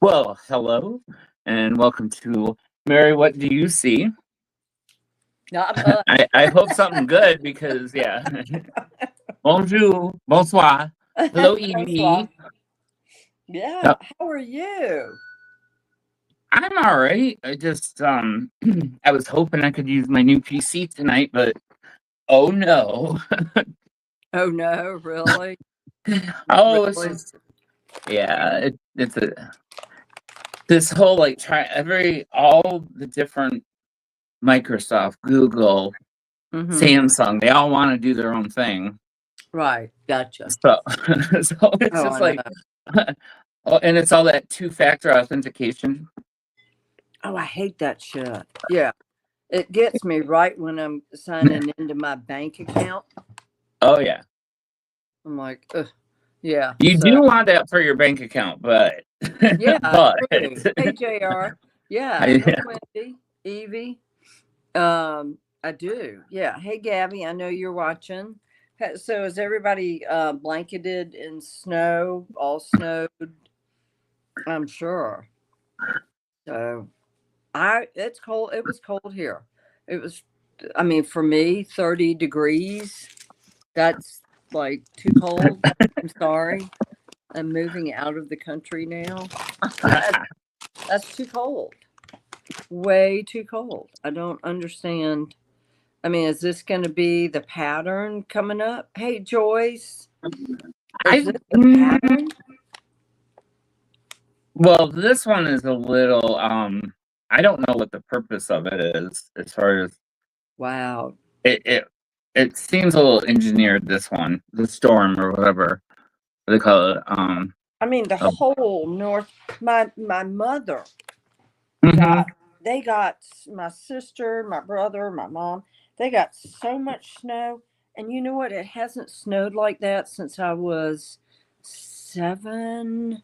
Well, hello, and welcome to Mary. What do you see? Not much. I hope something good because yeah. Bonjour, bonsoir, hello, Evie. Yeah, how are you? I'm all right. I just I was hoping I could use my new PC tonight, but oh no. Oh no, really? Oh, it's Really? just yeah. It's a this whole like all the different Microsoft, Google, Mm-hmm. Samsung, they all want to do their own thing. Right, gotcha. So, so it's Oh, just I know. like, oh, and it's all that two-factor authentication. Oh, I hate that shit. Yeah, it gets me right when I'm signing into my bank account. Oh yeah, I'm like, ugh. Yeah. you So do want that for your bank account, but yeah, I but do. Hey, Jr. Yeah. I, Hey, Wendy, Evie. I do. Yeah. Hey, Gabby. I know you're watching. So is everybody blanketed in snow? All snowed? I'm sure. So it's cold. It was cold here. It was, I mean, for me, 30 degrees. That's like too cold. I'm sorry. I'm moving out of the country now. That's too cold. Way too cold. I don't understand. I mean, is this going to be the pattern coming up? Hey, Joyce, is I this the pattern? well, this one is a little I don't know what the purpose of it is as far as Wow. it it seems a little engineered. This one, the storm or whatever they call it. I mean, the Oh, whole north. My mother mhm. got. They got my sister, my brother, my mom. They got so much snow, and you know what? It hasn't snowed like that since I was 7,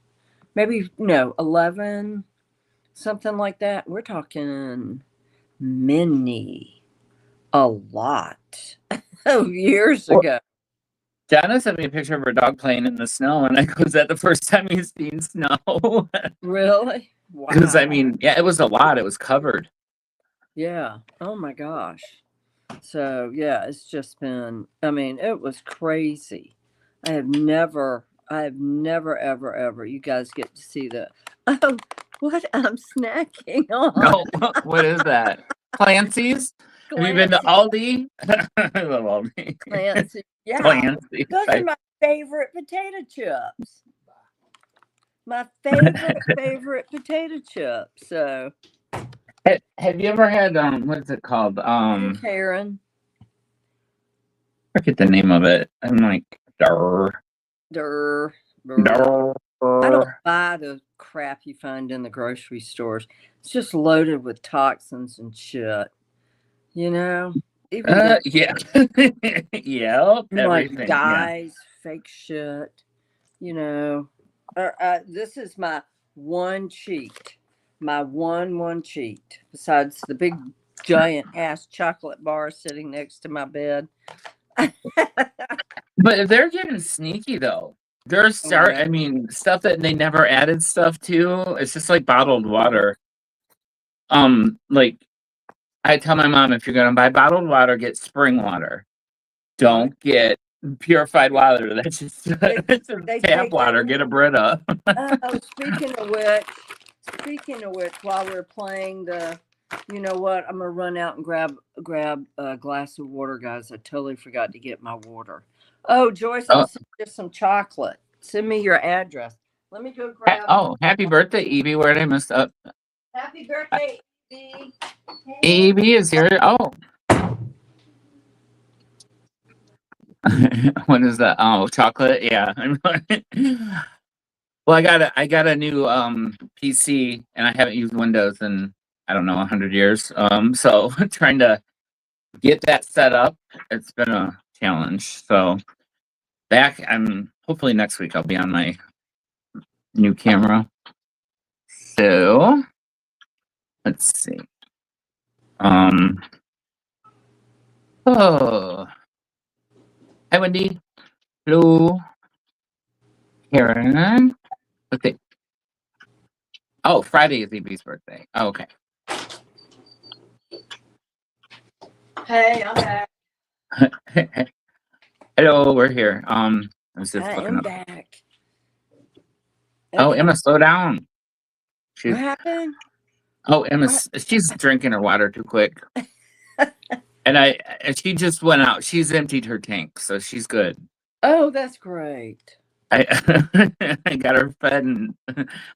maybe no 11, something like that. We're talking many, a lot of years Well, ago. Donna sent me a picture of her dog playing in the snow, and I go, "Is that the first time he's seen snow?" Really? Because I Wow. mean, yeah, it was a lot. It was covered. Yeah. Oh my gosh. So yeah, it's just been. I mean, it was crazy. I have never, ever, ever. You guys get to see the. Oh, what I'm snacking on. No, what is that? Clancy's? Have you been to Clancy, Aldi? I love Aldi. Clancy. Yeah, Clancy's. those are my favorite potato chips. My favorite potato chips. So, Have you ever had what's it called? hey, Karen. Forget the name of it. I'm like, Durr, Durr, durr. Durr. I don't buy the crap you find in the grocery stores. It's just loaded with toxins and shit. You know, even the Yeah. Yep, like everything. Yeah. dyes, fake shit. You know, this is my one cheat. My one cheat. Besides the big giant ass chocolate bar sitting next to my bed. But they're getting sneaky though. Oh, I know. I mean, stuff that they never added stuff to. It's just like bottled water. Like I tell my mom, if you're gonna buy bottled water, get spring water. Right. Don't get purified water. That's just They it's just they tap take water. Get a Brita. Oh, speaking of which, while we're playing the, you know what? I'm gonna run out and grab a glass of water, guys. I totally forgot to get my water. Oh, Joyce, I'll Oh, send you some chocolate. Send me your address. Let me go grab. oh, happy birthday, Evie. Where did I miss up? Happy birthday, Evie. Hey. Evie is here. Oh, what is that? Oh, chocolate. Yeah. Well, I got a new PC, and I haven't used Windows in I don't know 100 years. So trying to get that set up, it's been a challenge. So I'm hopefully next week I'll be on my new camera. So let's see. Um. Oh, hi Wendy. Hello, Karen. Okay. Oh, Friday is Evie's birthday. Oh, okay. Hey, I'm back. Hello, we're here. I was just I looking am up. back. Oh, Okay. Emma, slow down. What She's happened? she's drinking her water too quick. And she just went out. She's emptied her tank, so she's good. Oh, that's great. I I got her fed and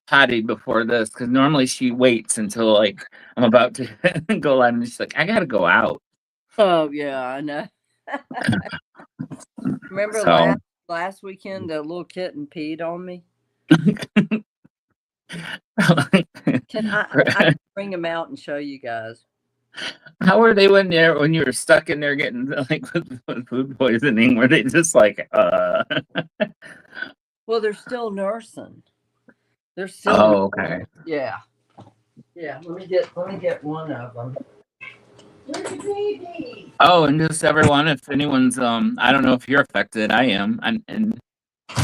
pottied before this because normally she waits until like I'm about to go live and she's like, I gotta go out. Oh yeah, I know. Remember So last weekend the little kitten peed on me? Can I bring him out and show you guys? how are they when you were stuck in there getting like with food poisoning? Were they just like Well, they're still nursing. They're still Oh, okay. yeah. Yeah, let me get one of them. Where's the baby? Oh, and just everyone, if anyone's I don't know if you're affected, I am. And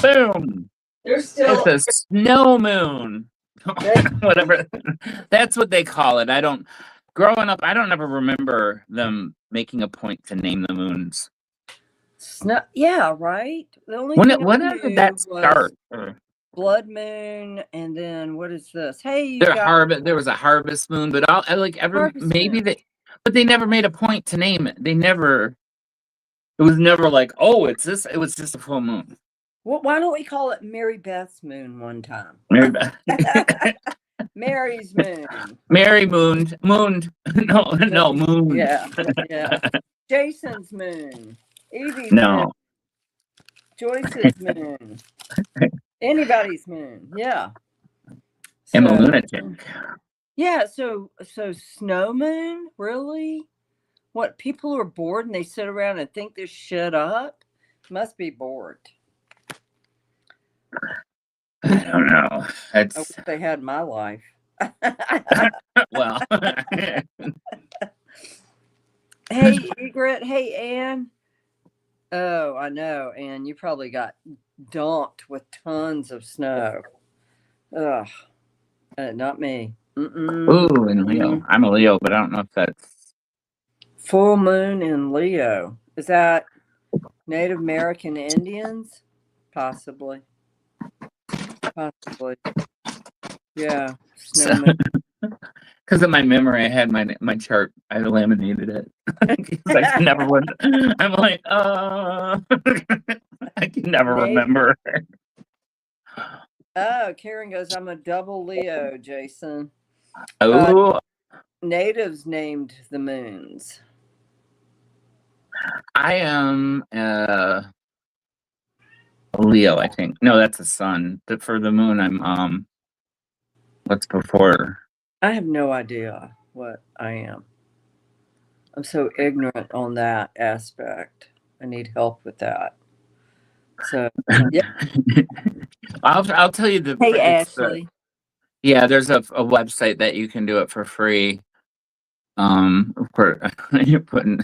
boom. They're still It's a snow moon. Whatever. That's what they call it. Growing up, I don't ever remember them making a point to name the moons. snow. Yeah, right. The only When thing I did knew that was start? blood moon, and then what is this? Hey, you There got there was a harvest moon, but harvest moon. but they never made a point to name it. It was never like, oh, it's this. It was just a full moon. Well, why don't we call it Mary Beth's moon one time? Mary, Mary's moon. Mary mooned. No, moon. Yeah, yeah. Jason's moon. Evie's moon. No. Joyce's moon. Anybody's moon. Yeah. I'm a So, lunatic. yeah, so snow moon, really? What, people are bored and they sit around and think this shit up? Must be bored. I don't know. I wish they had my life. Well. Hey, Egret. Hey, Ann. Oh, I know. Ann, you probably got dumped with tons of snow. Ugh. Not me. Ooh, and Leo. I'm a Leo, but I don't know if that's Full moon in Leo. Is that Native American Indians? Possibly. Possibly. Yeah. Snow moon. because of my memory. I had my chart. I laminated it because I never would. I'm like, I can never remember. Oh, Karen goes, I'm a double Leo, Jason. Oh, Natives named the moons. I am Leo, I think. No, that's a sun. For the moon, I'm what's before? I have no idea what I am. I'm so ignorant on that aspect. I need help with that. So, yeah. I'll tell you Hey, Ashley. Yeah, there's a website that you can do it for free. Of course, you're putting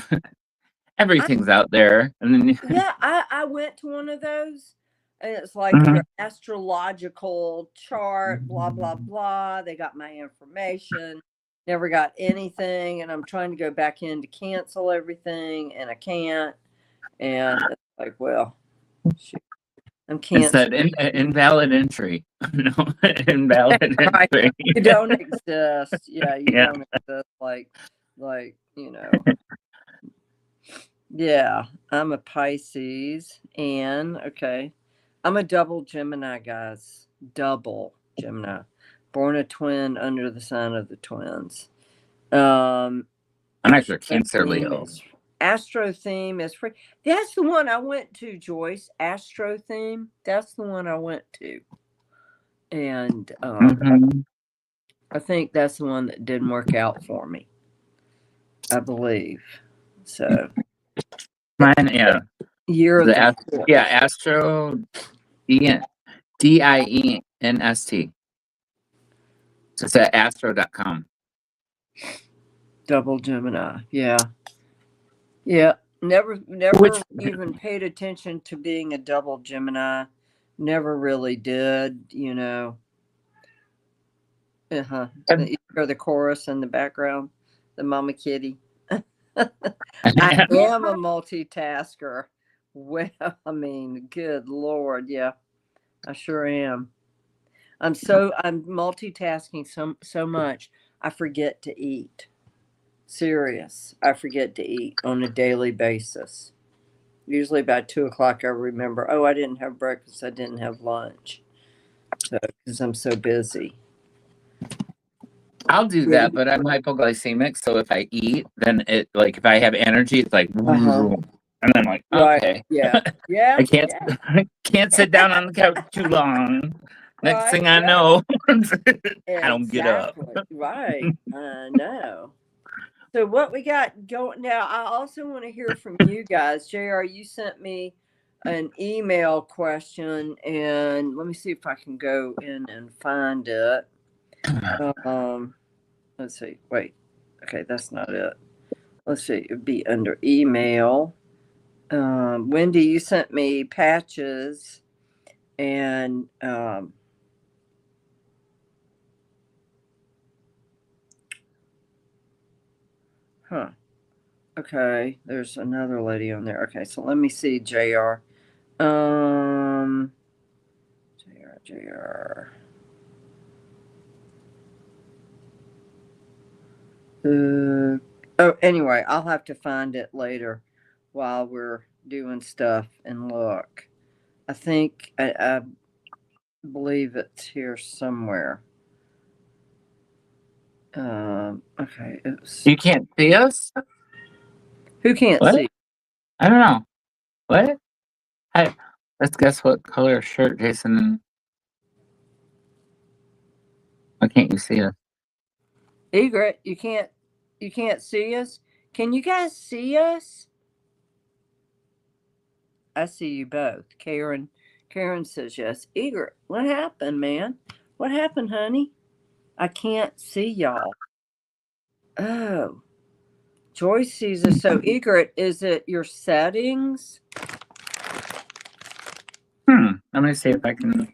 everything's out there, and then yeah, I went to one of those, and it's like Mhm. your astrological chart, blah blah blah. They got my information. Never got anything, and I'm trying to go back in to cancel everything, and I can't. And it's like, well, shoot, I'm It's canceling. that invalid entry. No, invalid Right. entry. You don't exist. Yeah, you Yeah. don't exist. Like Yeah, I'm a Pisces, and okay, I'm a double Gemini, guys. Double Gemini, born a twin under the sign of the twins. I'm actually a Cancer theme Leo. Astro theme is free. That's the one I went to, Joyce. Astro theme. That's the one I went to, and I think that's the one that didn't work out for me. I believe so. Mine, yeah. Year of the horse. Yeah, Astro DIENST. So it's at astro.com. Double Gemini. Yeah. Yeah. Never even paid attention to being a double Gemini. Never really did, Uh-huh. You hear the chorus in the background, the mama kitty. I am a multitasker. Well, I mean, good Lord, yeah, I sure am. I'm multitasking so much I forget to eat. Serious. I forget to eat on a daily basis. Usually about 2 o'clock I remember, oh, I didn't have breakfast, I didn't have lunch. So because I'm so busy. I'll do that, but I'm hypoglycemic, so if I eat, then it like if I have energy, it's like, Uh-huh. and I'm like, Right. okay, Yeah. Yeah. I can't Yeah. I can't sit down on the couch too long. Next Right. thing I Yeah. know, I don't get up. Exactly. Right. I know. So what we got going now, I also want to hear from you guys. JR, you sent me an email question, and let me see if I can go in and find it. Let's see. Wait. Okay, that's not it. Let's see. It'd be under email. Wendy, you sent me patches and huh. Okay, there's another lady on there. Okay, so let me see, JR. JR. Oh, anyway, I'll have to find it later while we're doing stuff and look. I think I believe it's here somewhere. Okay, You can't see us? who can't What? see? I don't know. What? I let's guess what color shirt Jason. Why can't you see us? Egret, you can't see us? Can you guys see us? I see you both. Karen says yes. Egret, what happened, man? What happened, honey? I can't see y'all. Oh, Joyce sees us. So, Egret, is it your settings? Let me see if I can.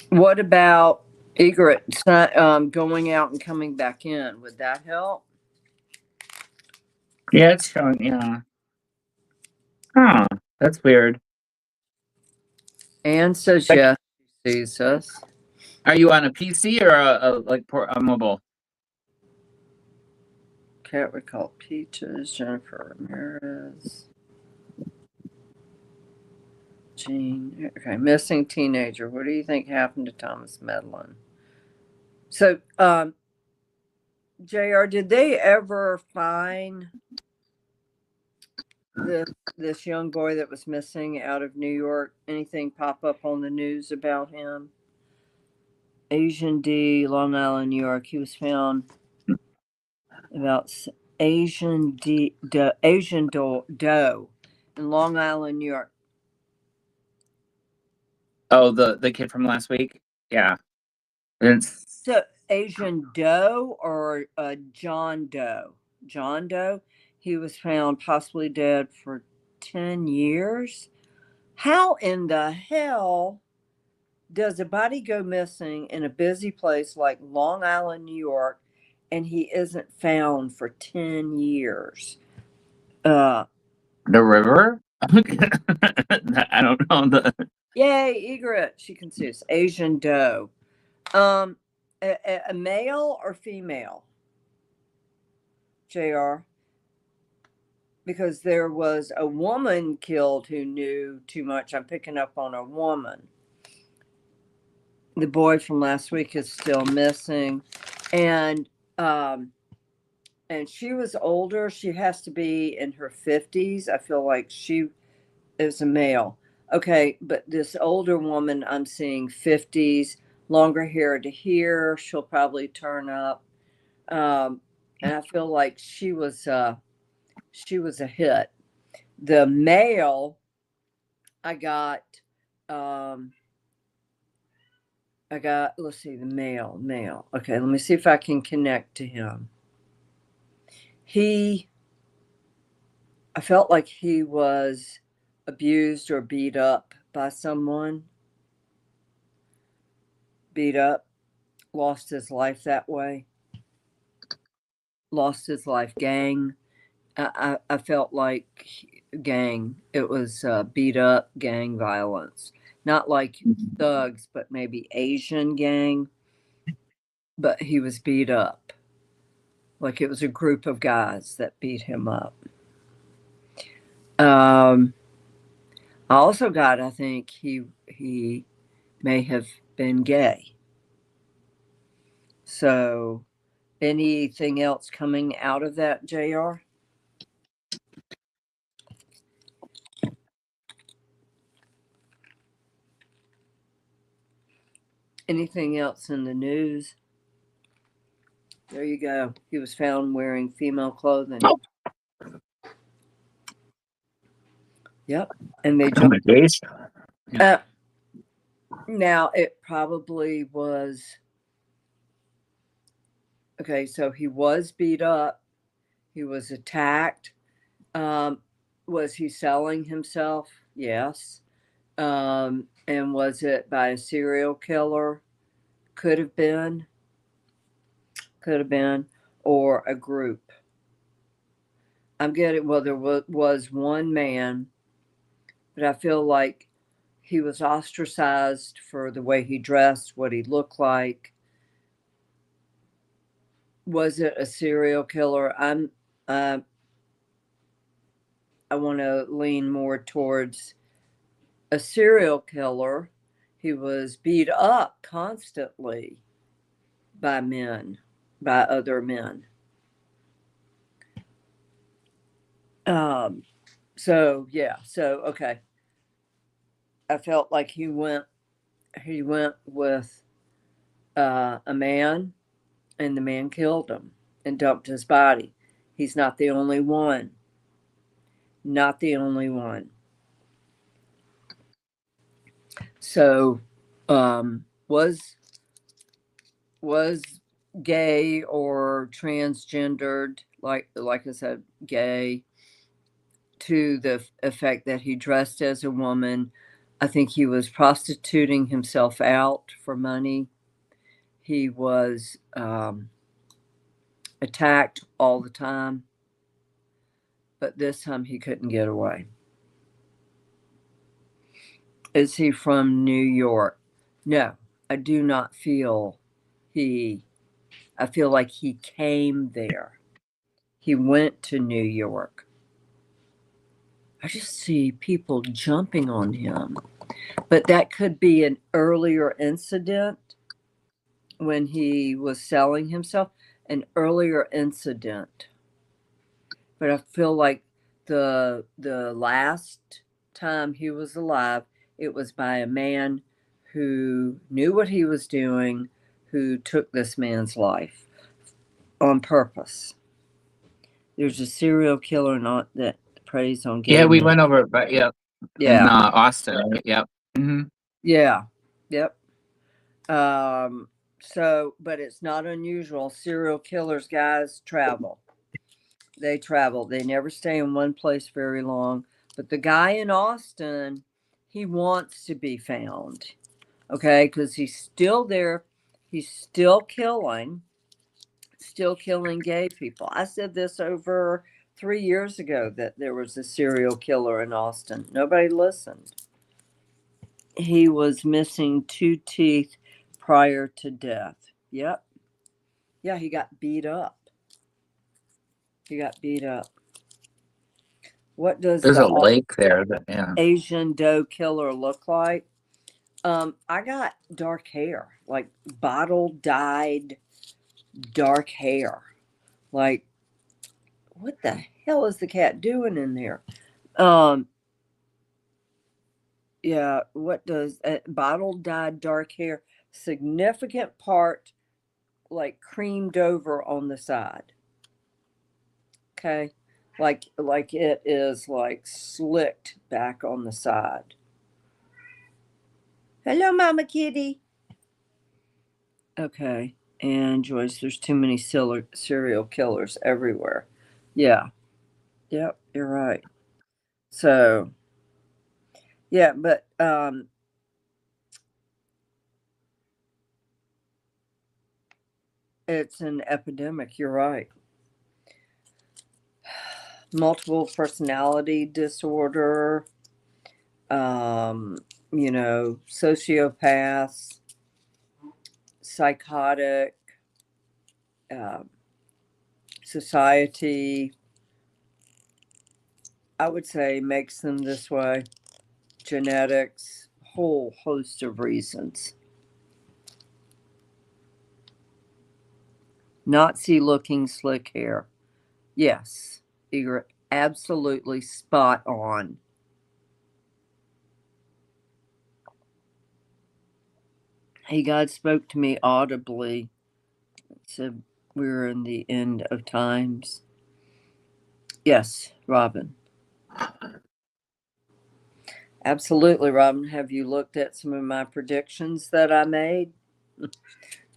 What about Egret going out and coming back in? Would that help? Yeah, it's showing. Yeah. Huh. That's weird. Anne says Like, yes. She sees us. are you on a PC or a mobile? Cat we call Peaches. Jennifer Ramirez. Jean. Okay, missing teenager. What do you think happened to Thomas Medlin? So, JR, did they ever find this young boy that was missing out of New York? Anything pop up on the news about him? Asian D, Long Island, New York. He was found about Asian doe in Long Island, New York. Oh, the kid from last week. Yeah. It's So Asian Doe or John Doe? John Doe. He was found possibly dead for 10 years. How in the hell does a body go missing in a busy place like Long Island, New York, and he isn't found for 10 years? the river. I don't know the. Yay, egret. She can see us. Asian Doe. A male or female? JR. Because there was a woman killed who knew too much. I'm picking up on a woman. The boy from last week is still missing, and she was older. She has to be in her 50s. I feel like she is a male. Okay, but this older woman I'm seeing 50s, longer hair to here. She'll probably turn up, and I feel like she was a hit. The male I got, let's see, the male. Okay, let me see if I can connect to him. I felt like he was abused or beat up by someone, beat up, lost his life that way, lost his life gang. I felt like gang. It was beat up gang violence, not like thugs, but maybe Asian gang. But he was beat up, like it was a group of guys that beat him up. I also got, I think he may have been gay. So, anything else coming out of that, JR? Anything else in the news? There you go. He was found wearing female clothing. Oh. Yep. And they Oh my days. now it probably was okay, so he was beat up, he was attacked. Was he selling himself? Yes. And was it by a serial killer? Could have been, or a group. I'm getting, well, there was one man, but I feel like he was ostracized for the way he dressed, what he looked like. Was it a serial killer? I want to lean more towards a serial killer. He was beat up constantly by men, by other men. So yeah, so okay. I felt like he went with a man, and the man killed him and dumped his body. He's not the only one. Not the only one. So, was gay or transgendered, like I said, gay, to the effect that he dressed as a woman. I think he was prostituting himself out for money. He was attacked all the time, but this time he couldn't get away. Is he from New York? No, I do not feel I feel like he came there. He went to New York. I just see people jumping on him. But that could be an earlier incident when he was selling himself, an earlier incident. But I feel like the last time he was alive, it was by a man who knew what he was doing, who took this man's life on purpose. There's a serial killer not that preys on gay Yeah, we men. went over it, but yeah. In Austin. Right? Yep. Mm-hmm. Yeah. Yep. So, but it's not unusual. Serial killers, guys, travel. They travel. They never stay in one place very long. But the guy in Austin, he wants to be found. Okay, because he's still there. He's still killing gay people. I said this over 3 years ago that there was a serial killer in Austin. Nobody listened. He was missing 2 teeth prior to death. Yep. Yeah, he got beat up. What does There's the a lake there. Yeah. Asian doe killer look like? I got dark hair, like bottle dyed dark hair. Like, what the hell is the cat doing in there? Yeah, what does bottle dyed dark hair? Significant part like creamed over on the side. Okay, like it is like slicked back on the side. Hello, Mama Kitty. Okay, and Joyce, there's too many serial killers everywhere. Yeah, yep, you're right. So, Yeah, but it's an epidemic. You're right. Multiple personality disorder, sociopaths, psychotic, uh, society, I would say, makes them this way. Genetics, whole host of reasons. Nazi looking slick hair. Yes, you're absolutely spot on. Hey, God spoke to me audibly. Said we're in the end of times. Yes, Robin. Absolutely, Robin. Have you looked at some of my predictions that I made?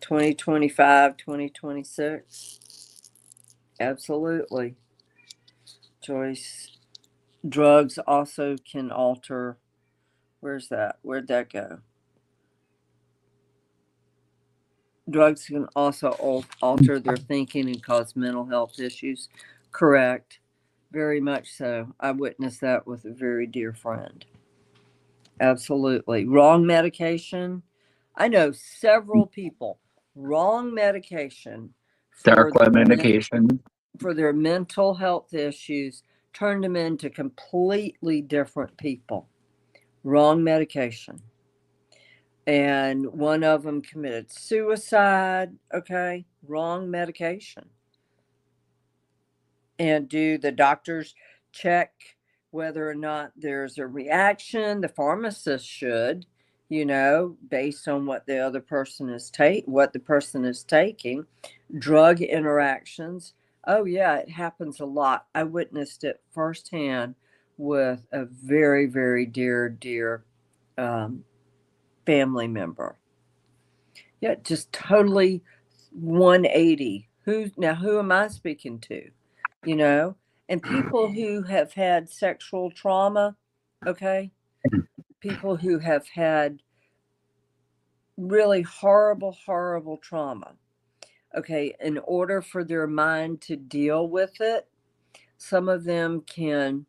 2025, 2026. Absolutely. Joyce. Drugs also can alter. Where's that? Where'd that go? Drugs can also alter their thinking and cause mental health issues. Correct. Very much so. I witnessed that with a very dear friend. Absolutely. Wrong medication. I know several people, wrong medication for Dark web their, medication. for their mental health issues turned them into completely different people. Wrong medication. And one of them committed suicide. Okay. Wrong medication. And do the doctors check whether or not there's a reaction? The pharmacist should, based on what the other person is what the person is taking. Drug interactions. Oh yeah, it happens a lot. I witnessed it firsthand with a very, very dear family member. Yeah, just totally 180. Who am I speaking to? And people who have had sexual trauma, okay? People who have had really horrible trauma. Okay, in order for their mind to deal with it, some of them can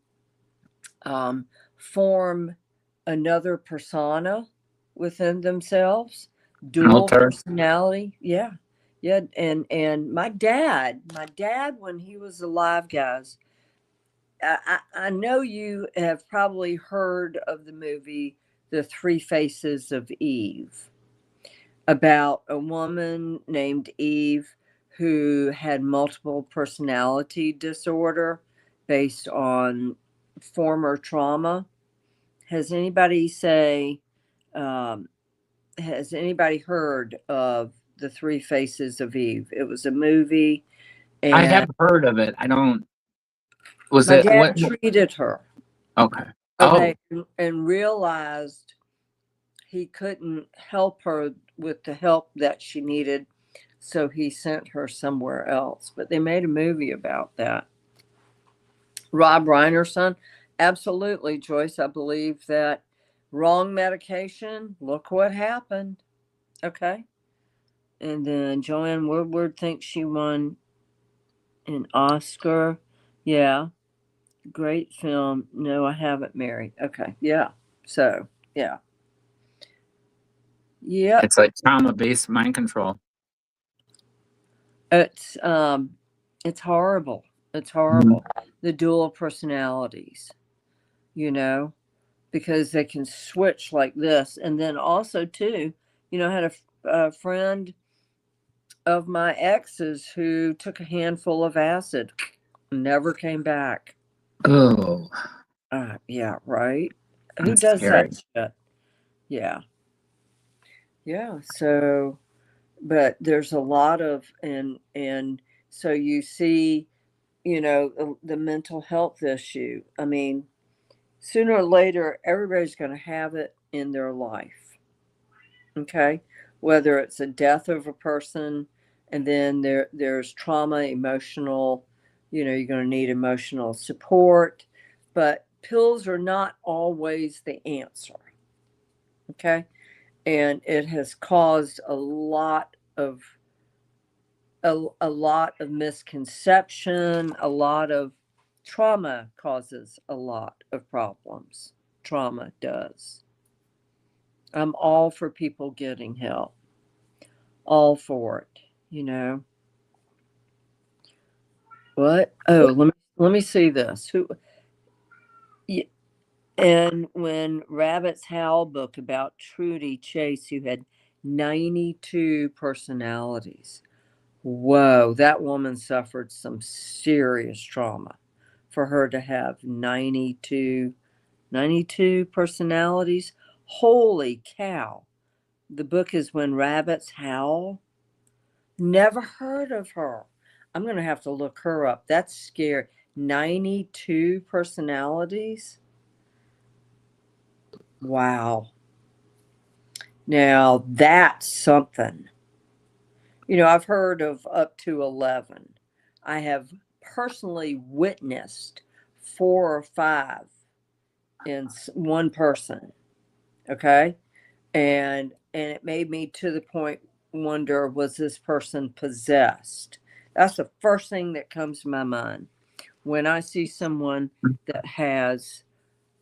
form another persona within themselves, dual Alter. personality. Yeah. Yeah. And my dad, when he was alive, guys, I know you have probably heard of the movie The Three Faces of Eve, about a woman named Eve who had multiple personality disorder based on former trauma. Has anybody um, has anybody heard of The Three Faces of Eve? It was a movie, I and have heard of it. I don't. Was my it dad what? treated her. Okay. Okay, Oh, and realized he couldn't help her with the help that she needed, so he sent her somewhere else. But they made a movie about that. Rob Reiner's son, absolutely, Joyce. I believe that wrong medication. Look what happened. Okay. And then Joanne Woodward thinks she won an Oscar. Yeah. Great film. No, I haven't, Mary. Okay. Yeah. So, yeah. Yep. it's like trauma-based mind control. It's it's horrible. It's horrible. The dual personalities, you know, because they can switch like this. And then also too, I had a friend of my ex's who took a handful of acid, never came back. Oh, Yeah, right. Who that's does scary. that shit? Yeah. Yeah. So, but there's a lot of, and so you see, the mental health issue. I mean, sooner or later, everybody's going to have it in their life. Okay. Whether it's a death of a person, and then there's trauma, emotional, you're going to need emotional support. But pills are not always the answer. Okay. And it has caused a lot of misconception, a lot of trauma causes a lot of problems. Trauma does. I'm all for people getting help. All for it, you know. What? Oh, let me see this. Who? And when Rabbits Howl book about Trudy Chase, who had 92 personalities. Whoa, that woman suffered some serious trauma for her to have 92 personalities. Holy cow. The book is When Rabbits Howl. Never heard of her. I'm going to have to look her up. That's scary. 92 personalities. Wow. Now that's something. You know, I've heard of up to 11. I have personally witnessed 4 or 5 in one person. Okay. And it made me to the point wonder, was this person possessed? That's the first thing that comes to my mind when I see someone that has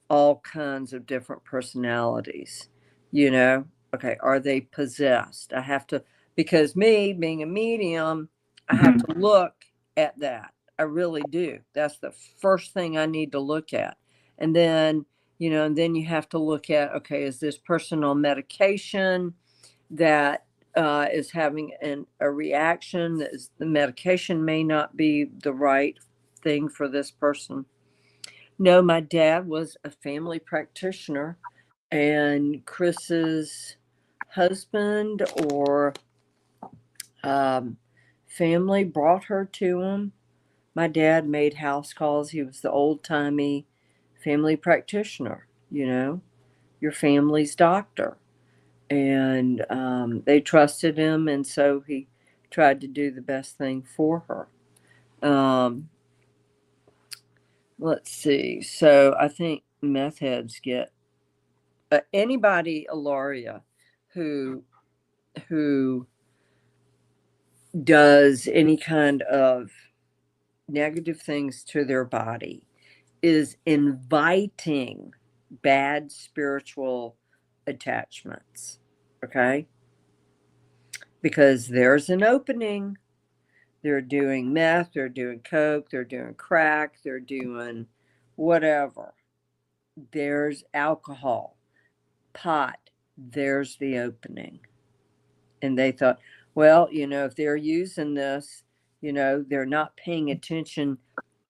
all kinds of different personalities. You know, okay, are they possessed? I have to, because me being a medium, I have to look at that. I really do. That's the first thing I need to look at. And then, you know, and then you have to look at, okay, is this person on medication that is having a reaction? That is, the medication may not be the right thing for this person. No, my dad was a family practitioner, and Chris's husband or family brought her to him. My dad made house calls. He was the old-timey family practitioner, you know, your family's doctor. And they trusted him, and so he tried to do the best thing for her. Let's see. So I think meth heads get anybody, Ilaria, who does any kind of negative things to their body is inviting bad spiritual attachments. Okay? Because there's an opening. They're doing meth, they're doing coke, they're doing crack, they're doing whatever. There's alcohol, pot, there's the opening. And they thought, well, you know, if they're using this, you know, they're not paying attention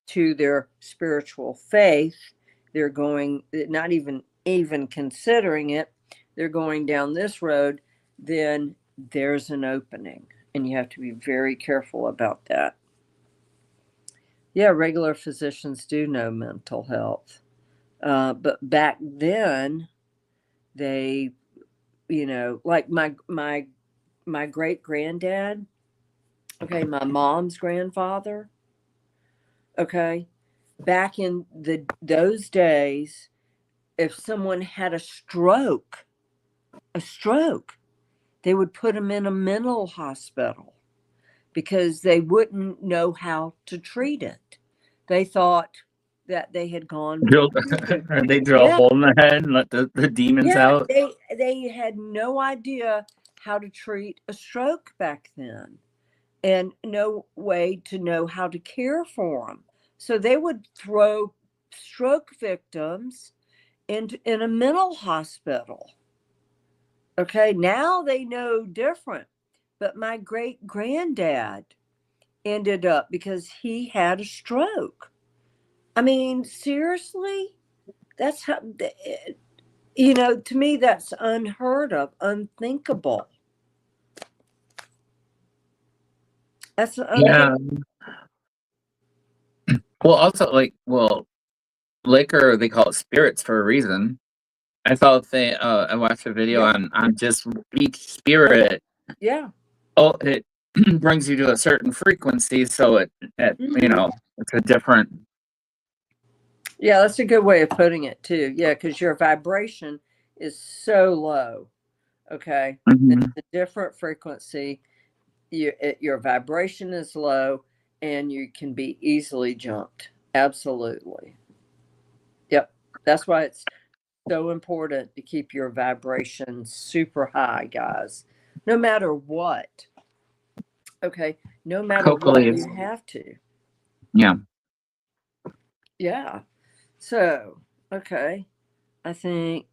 to their spiritual faith. They're going, not even considering it. They're going down this road. Then there's an opening, and you have to be very careful about that. Yeah, regular physicians do know mental health, but back then, they, you know, like my great granddad. Okay, my mom's grandfather. Okay, back in those days, if someone had a stroke, they would put them in a mental hospital because they wouldn't know how to treat it. They thought that they had gone. They drill a hole in the head and let the demons out. They had no idea how to treat a stroke back then, and no way to know how to care for them. So they would throw stroke victims in a mental hospital. Okay, now they know different. But my great granddad ended up because he had a stroke. I mean, seriously? That's how, you know, to me, that's unheard of, unthinkable. That's unthinkable. Yeah. Well, also, liquor, they call it spirits for a reason. I saw I watched a video on just each spirit. Yeah. Oh, it brings you to a certain frequency, so it you know, it's a different. Yeah, that's a good way of putting it too. Yeah, because your vibration is so low. Okay, it's Hmm. a different frequency. Your vibration is low, and you can be easily jumped. Absolutely. Yep. That's why it's so important to keep your vibration super high, guys. No matter what. Okay. No matter Hopefully what, it's, you have to. yeah. Yeah. So, okay. I think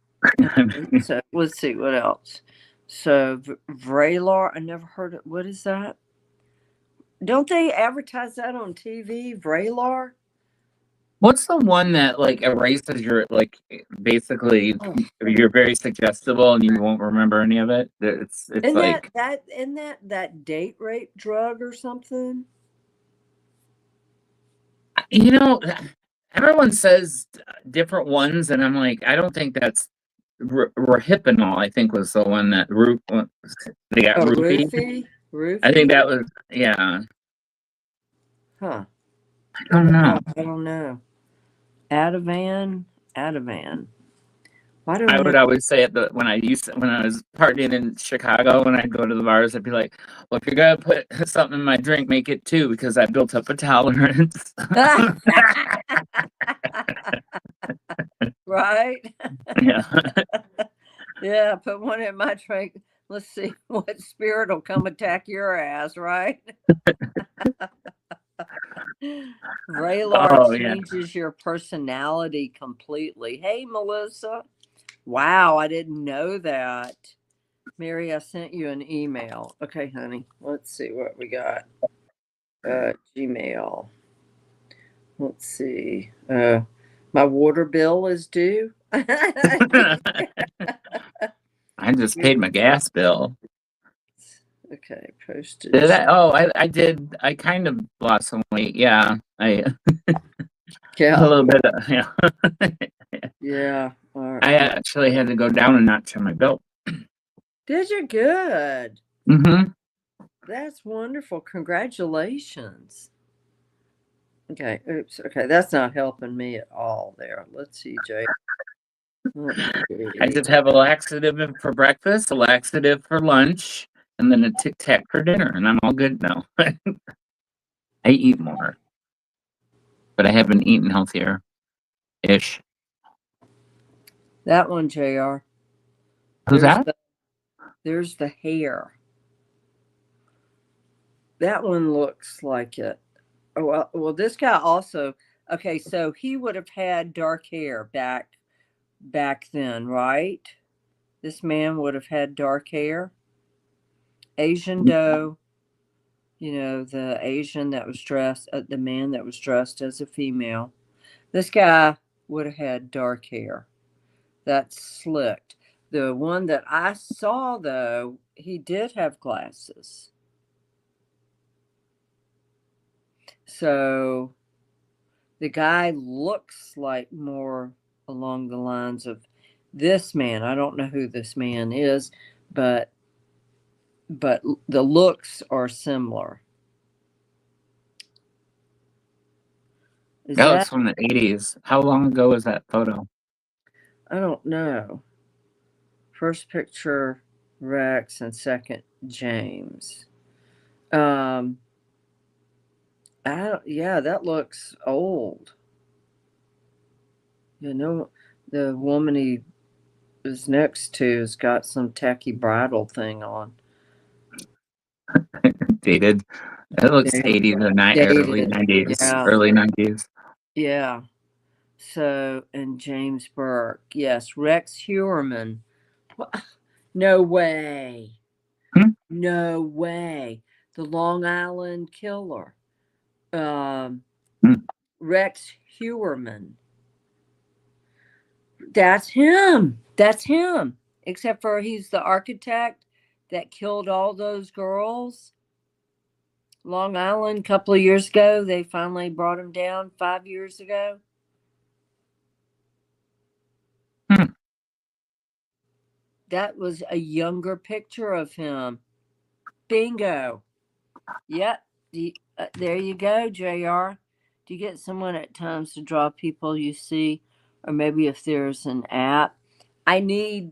so. Let's see what else. So, Vraylar, I never heard it. What is that? Don't they advertise that on TV? Vraylar? What's the one that like erases your like basically Oh, you're very suggestible and you won't remember any of it? It's isn't that like, that isn't that date rape drug or something? you know, everyone says different ones, and I'm like, I don't think that's Rohypnol. I think was the one that they got Oh, roofied. roofie, I think roofie. that was, yeah. Huh? I don't know. I don't know. Ativan, Ativan. Why do I I know? would always say it when I was partying in Chicago, when I'd go to the bars, I'd be like, "Well, if you're gonna put something in my drink, make it two because I built up a tolerance." Right? Yeah. Yeah, put one in my drink. Let's see what spirit will come attack your ass, right? Raylar Oh yeah. changes your personality completely. Hey, Melissa. Wow, I didn't know that. Mary, I sent you an email. Okay, honey. Let's see what we got. Gmail. Let's see. My water bill is due. I just paid my gas bill. Okay, Did postage. I? Oh, I did. I kind of lost some weight. Yeah, I a Yeah, little bit. Yeah, yeah. All right. I actually had to go down a notch on my belt. Did you good? Hmm. That's wonderful. Congratulations. Okay, oops. Okay, that's not helping me at all there. Let's see, Jay. Let's I see. just have a laxative for breakfast, a laxative for lunch, and then a Tic Tac for dinner, and I'm all good now. I eat more, but I have been eating healthier ish. That one, JR. Who's There's that? the there's the hair. That one looks like it. Oh, well, this guy also. Okay, so he would have had dark hair back then, right? This man would have had dark hair. Asian doe, the Asian that was dressed, the man that was dressed as a female. This guy would have had dark hair. That's slicked. The one that I saw, though, he did have glasses. So the guy looks like more along the lines of this man. I don't know who this man is, but the looks are similar. Is Oh, that it's from the '80s. How long ago was that photo? I don't know. First picture Rex and second James. Um yeah, that looks old. The woman he is next to has got some tacky bridal thing on. Dated. It looks Dated. 80s or early Dated. 90s, Yeah. early 90s. Yeah. So, and James Burke. Yes. Rex Hewerman. No way. Hmm? No way. The Long Island killer. Um, Hmm. Rex Hewerman. That's him. That's him. Except for he's the architect that killed all those girls. Long Island, a couple of years ago, they finally brought him down 5 years ago. Hmm. That was a younger picture of him. Bingo. Yep. There you go, JR. Do you get someone at times to draw people you see, or maybe if there's an app? I need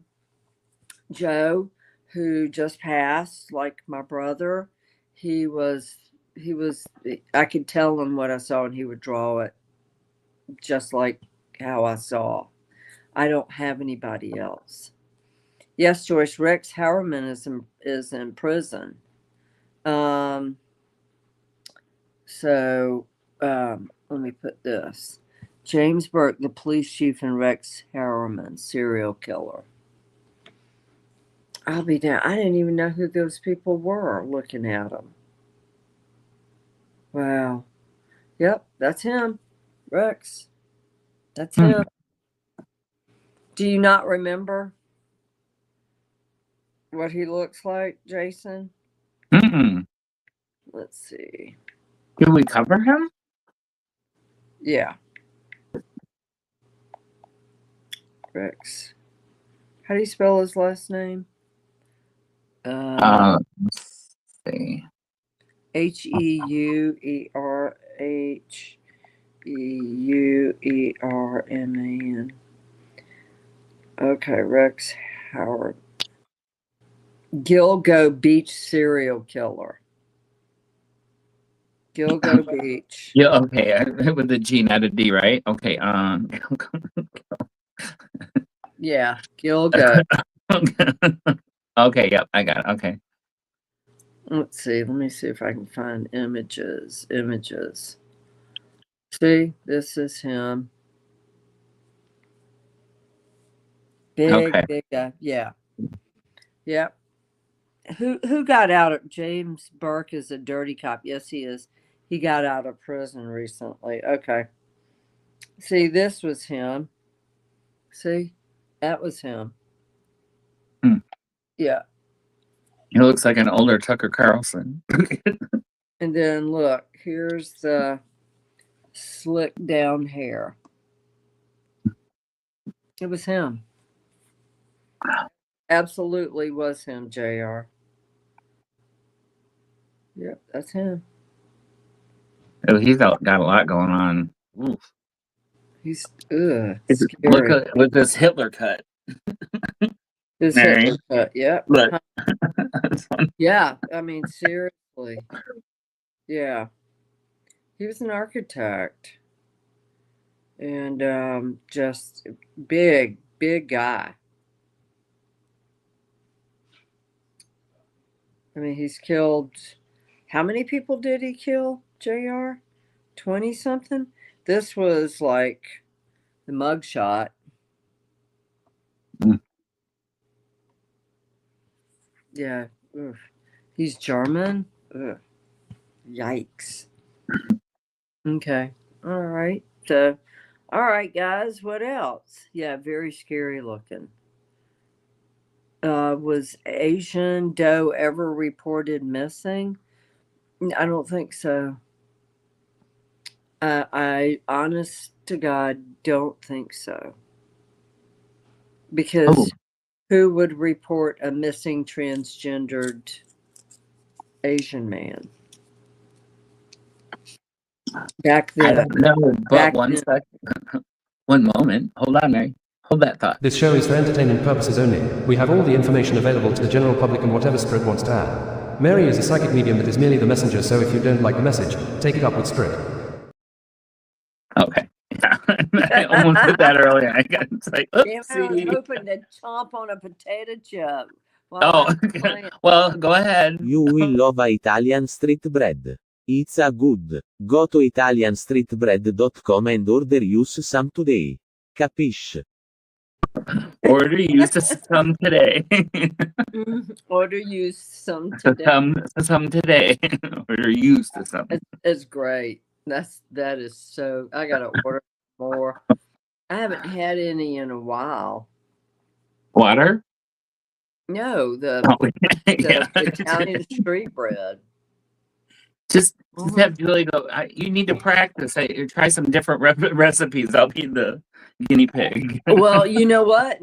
Joe, who just passed, like my brother. He was he was. I could tell him what I saw, and he would draw it just like how I saw. I don't have anybody else. Yes, Joyce. Rex Howerman is in prison. Um. So, let me put this: James Burke, the police chief, and Rex Howerman, serial killer. I'll be down. I didn't even know who those people were. Looking at them. Wow. Yep, that's him, Rex. That's him. Do you not remember what he looks like, Jason? Mm-mm. Let's see. Did we cover him? Yeah, Rex. How do you spell his last name? Let's see. Heuerheuerman. Okay, Rex Howard. Gilgo Beach serial killer. Gilgo Beach. Yeah, okay. With the G, not a D, right? Okay. Yeah, Gilgo. Okay, yep, I got it. Okay. Let's see. Let me see if I can find images. See, this is him. Big, Okay. big guy. Yeah. Yep. Who got out of James Burke is a dirty cop. Yes, he is. He got out of prison recently. Okay. See, this was him. See? That was him. Hmm. Yeah. He looks like an older Tucker Carlson. And then look, here's the slick down hair. It was him. Absolutely was him, JR. Yep, that's him. Oh, he's got a lot going on. Oof. He's Look scary. at with this Hitler cut. His Mary, Hitler cut. Yep. look. Yeah. I mean, seriously. Yeah. He was an architect and just big, big guy. I mean, he's killed. How many people did he kill, JR? 20 something? This was like the mugshot. Mm. Yeah. Oof. He's German. Ugh. Yikes. Okay. All right. So, all right, guys. What else? Yeah, very scary looking. Was Asian Doe ever reported missing? I don't think so. I honest to God, don't think so. Because Oh, who would report a missing transgendered Asian man? Back I then. don't know, but Back one then. second. One moment. Hold on, Mary. Hold that thought. This show is for entertainment purposes only. We have all the information available to the general public and whatever Spirit wants to add. Mary is a psychic medium that is merely the messenger, so if you don't like the message, take it up with Spirit. Okay. Yeah. I almost did that earlier. I got it's like, Damn, I was oopsie. hoping to chomp on a potato chip. Oh, well, go ahead. You will love Italian street bread. It's a good. Go to italianstreetbread.com and order use some today. Capiche? Order used to some today. Order you some today. some today. Order used to some. It's great. That is so. I gotta order more. I haven't had any in a while. Water? No, the Oh, yeah. Italian street bread. Just have Julie go. You need to practice. Try some different recipes. I'll be the guinea pig. Well, you know what?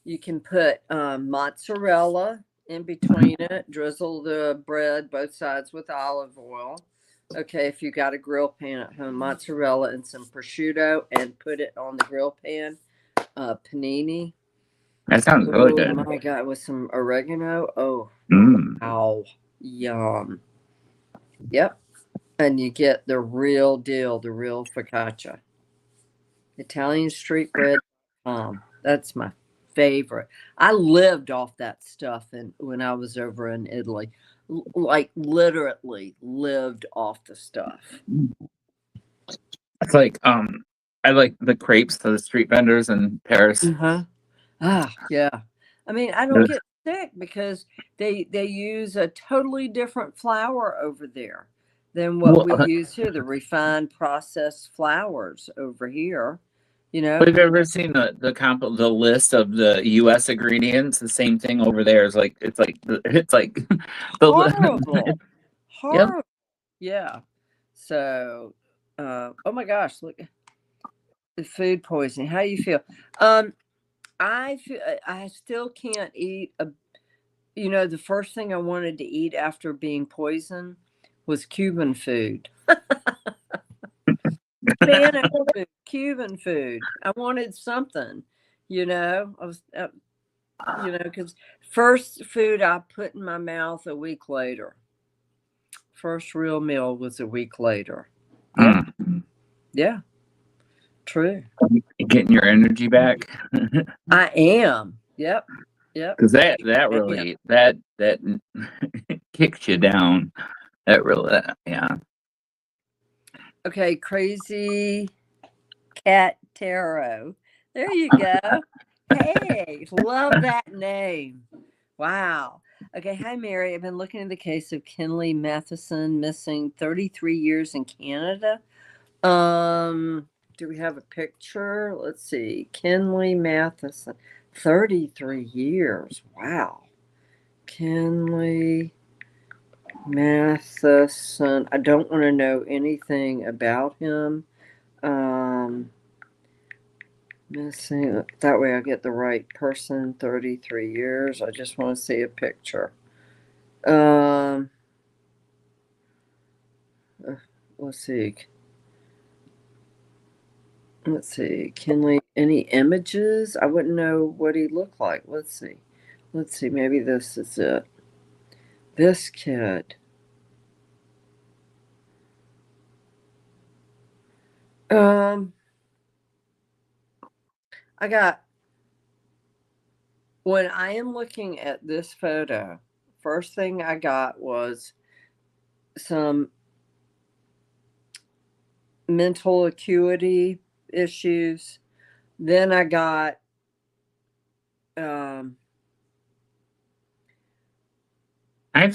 You can put mozzarella in between it. Drizzle the bread both sides with olive oil. Okay, if you got a grill pan at home, mozzarella and some prosciutto, and put it on the grill pan. Panini. That sounds really Oh good. my god, with some oregano. Oh, Mm. wow, yum. Yep, and you get the real deal, the real focaccia. Italian street bread. That's my favorite. I lived off that stuff and when I was over in Italy. Like literally lived off the stuff. It's like I like the crepes to the street vendors in Paris. Uh-huh. Ah, yeah. I mean, I don't get sick because they use a totally different flour over there than what Well, we use here, the refined processed flours over here, you know. have you ever seen the list of the U.S. ingredients? The same thing over there is like it's like Horrible. Yep. Horrible. Yeah. So, oh my gosh, look, the food poisoning. How do you feel? I still can't eat the first thing I wanted to eat after being poisoned was Cuban food. Spanish food, Cuban food. I wanted something, I was, because first food I put in my mouth a week later. First real meal was a week later. Yeah. Yeah. True. Getting your energy back. I am. Yep. Yep. Because that Yeah. really that kicks you down. That really yeah. Okay, crazy cat tarot. There you go. Hey, love that name. Wow. Okay, hi Mary. I've been looking at the case of Kinley Matheson missing 33 years in Canada. Do we have a picture? Let's see. Kinley Matheson, 33 years. Wow. Kinley Matheson. I don't want to know anything about him. Missing. That way I get the right person. 33 years. I just want to see a picture. Um, let's see. Let's see. Kinley, any images? I wouldn't know what he looked like. Let's see. Let's see. Maybe this is it. This kid. I got, when I am looking at this photo, first thing I got was some mental acuity issues. Then I got I've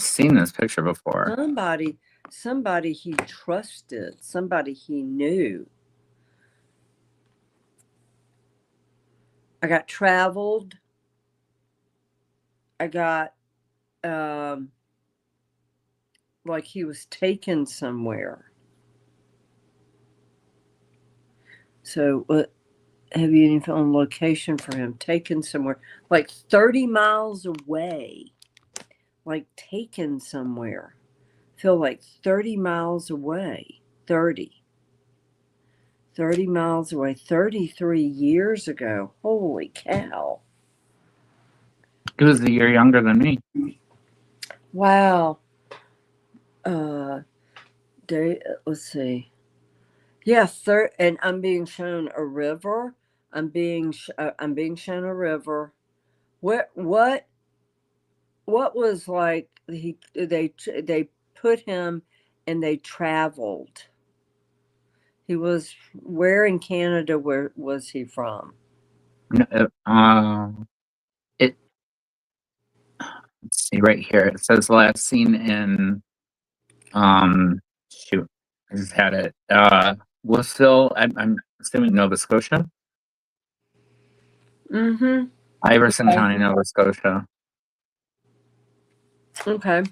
seen this picture before. somebody he trusted, somebody he knew. I got traveled. I got like he was taken somewhere. So what have you any on location for him? Taken somewhere like 30 miles away. Like taken somewhere. Feel like 30 miles away. 30 miles away, 33 years ago. Holy cow. He was a year younger than me. Wow. Let's see. Yeah, and I'm being shown a river. I'm being shown a river. What was like they put him and they traveled. He was where in Canada? Where was he from? It let's see right here. It says last seen in shoot, I just had it. Worcester. I'm assuming Nova Scotia. Mm-hmm. Iverson County, Nova Scotia. Okay.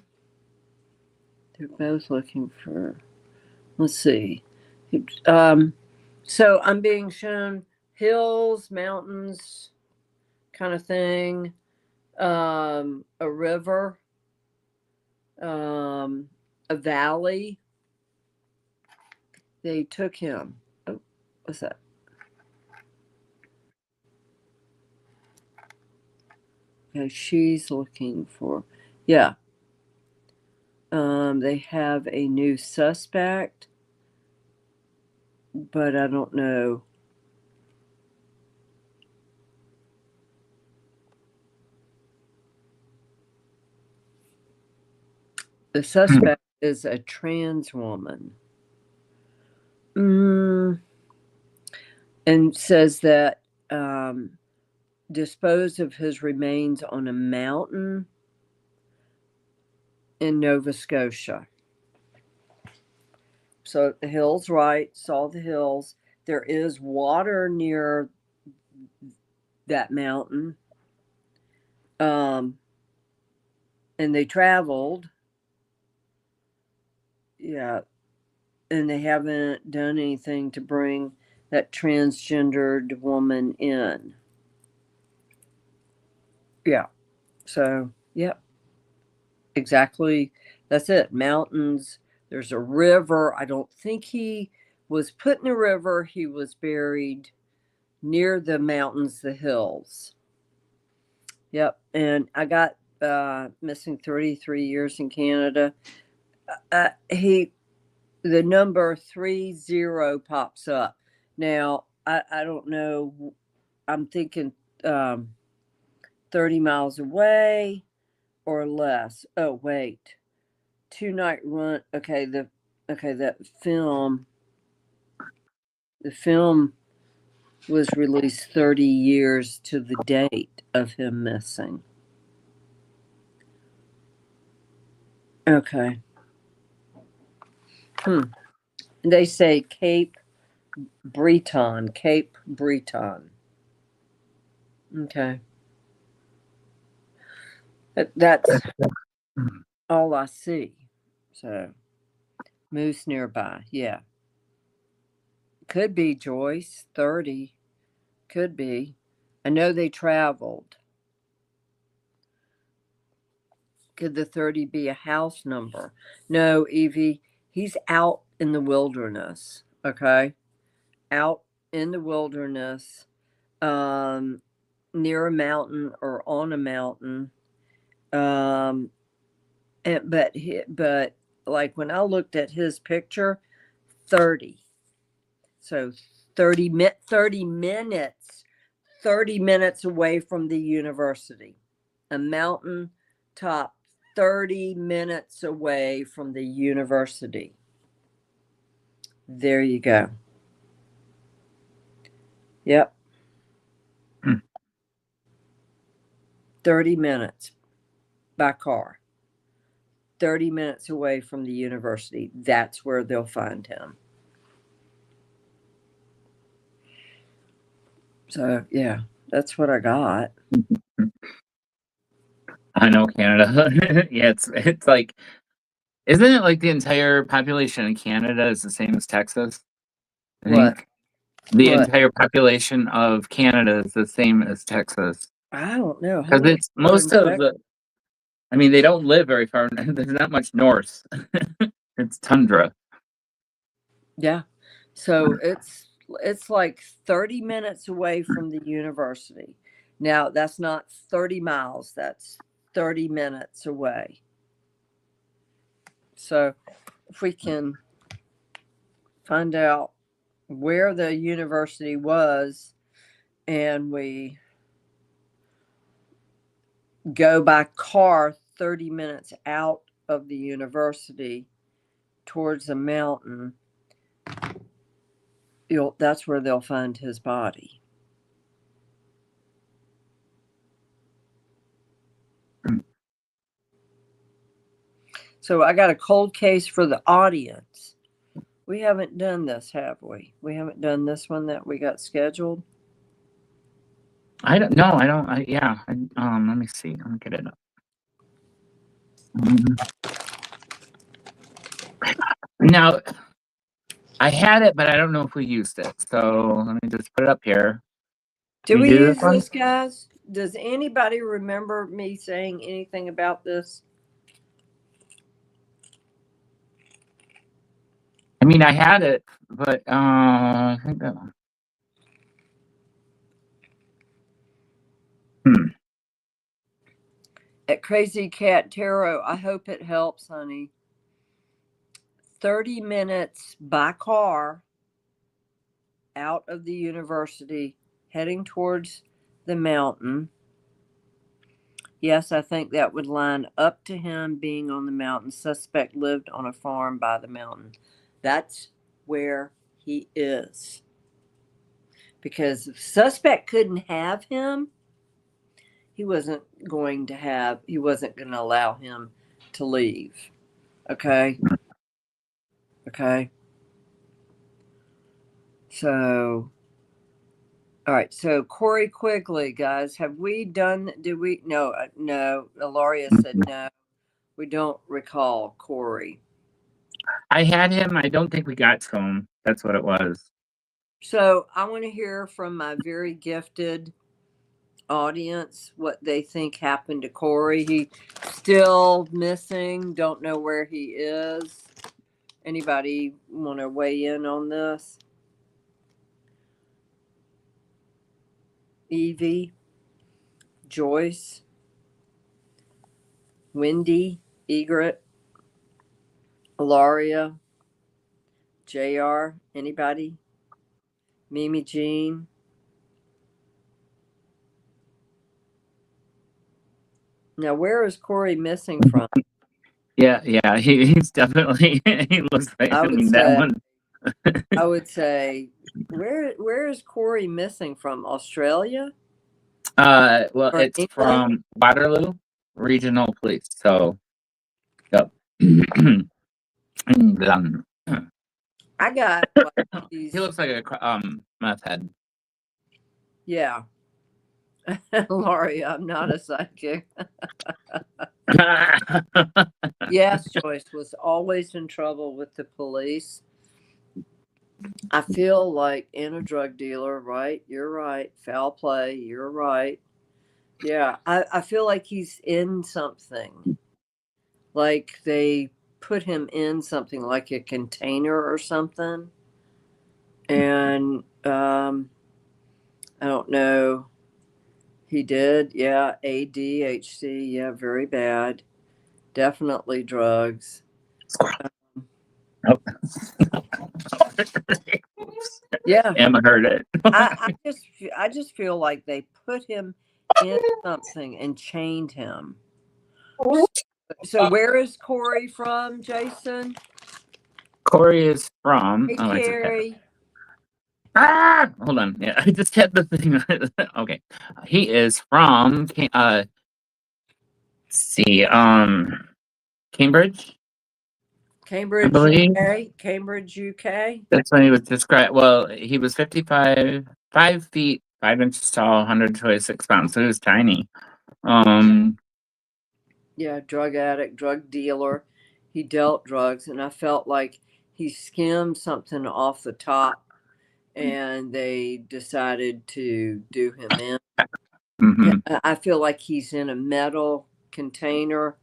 They're both looking for. Let's see. So I'm being shown hills, mountains, kind of thing. A river, a valley. they took him. Oh, what's that? Okay, she's looking for, yeah. They have a new suspect, but I don't know. The suspect is a trans woman. And says that dispose of his remains on a mountain in Nova Scotia. So the hills, right? Saw the hills. There is water near that mountain. And they traveled. Yeah. And they haven't done anything to bring that transgendered woman in. Yeah. So, yep. Exactly. That's it. Mountains. There's a river. I don't think he was put in a river. He was buried near the mountains, the hills. Yep. And I got missing 33 years in Canada. The number 30 pops up. Now, I don't know. I'm thinking 30 miles away or less. Oh, wait. 2-night run. Okay, the film was released 30 years to the date of him missing. Okay. They say Cape Breton. Okay. That's all I see. So, moose nearby. Yeah. Could be Joyce, 30. Could be. I know they traveled. Could the 30 be a house number? No, Evie, he's out in the wilderness. Okay. Out in the wilderness, near a mountain or on a mountain. But like when I looked at his picture, 30. So 30 minutes away from the university. A mountain top 30 minutes away from the university. There you go. Yep. 30 minutes by car. 30 minutes away from the university. That's where they'll find him. So, yeah, that's what I got. I know Canada. Yeah, it's like, isn't it like the entire population in Canada is the same as Texas? I What? think the What? entire population of Canada is the same as Texas. I don't know. Because it's most of the, I mean, they don't live very far. There's not much north. It's tundra. Yeah. So it's like 30 minutes away from the university. Now, that's not 30 miles. That's 30 minutes away. So if we can find out where the university was and we go by car 30 minutes out of the university towards the mountain, that's where they'll find his body. So I got a cold case for the audience. We haven't done this, have we? We haven't done this one that we got scheduled. I don't know. Let me see. Let me get it up. Now, I had it, but I don't know if we used it. So let me just put it up here. Did we use this, guys? Does anybody remember me saying anything about this? I mean, I had it, but I think that. At Crazy Cat Tarot, I hope it helps, honey. 30 minutes by car out of the university, heading towards the mountain. Yes, I think that would line up to him being on the mountain. Suspect lived on a farm by the mountain. That's where he is. Because if suspect couldn't have him, he wasn't going to allow him to leave. Okay. So, all right. So Corey Quigley, guys, no, Ilaria said no. We don't recall Corey. I had him. I don't think we got to him. That's what it was. So I want to hear from my very gifted audience what they think happened to Corey. He's still missing. Don't know where he is. Anybody want to weigh in on this? Evie, Joyce, Wendy, Egret, Ilaria, JR, anybody? Mimi Jean. Now, where is Corey missing from? Yeah, he's definitely. He looks like. I would that say- one. I would say, where is Corey missing from? Australia? Well, Or it's England? from Waterloo Regional Police. So, yep. England. I got. He looks like a meth head. Yeah. Laurie, I'm not a psychic. Yes, Joyce was always in trouble with the police. I feel like in a drug dealer, right? You're right. Foul play. You're right. Yeah. I feel like he's in something. Like they put him in something like a container or something. And I don't know. He did. Yeah. ADHD. Yeah. Very bad. Definitely drugs. Yeah. Emma heard it. I just feel like they put him in something and chained him. So where is Corey from, Jason? Corey is from. Hey, Oh, it's okay. Carrie. Hold on. Yeah, I just had the thing. Okay, he is from. Let's see. Cambridge. Cambridge, I believe. UK. Cambridge, UK. That's when he was described. Well, he was 5 feet 5 inches tall, 126 pounds. So he was tiny. Yeah, drug addict, drug dealer. He dealt drugs, and I felt like he skimmed something off the top, and they decided to do him in. mhm. I feel like he's in a metal container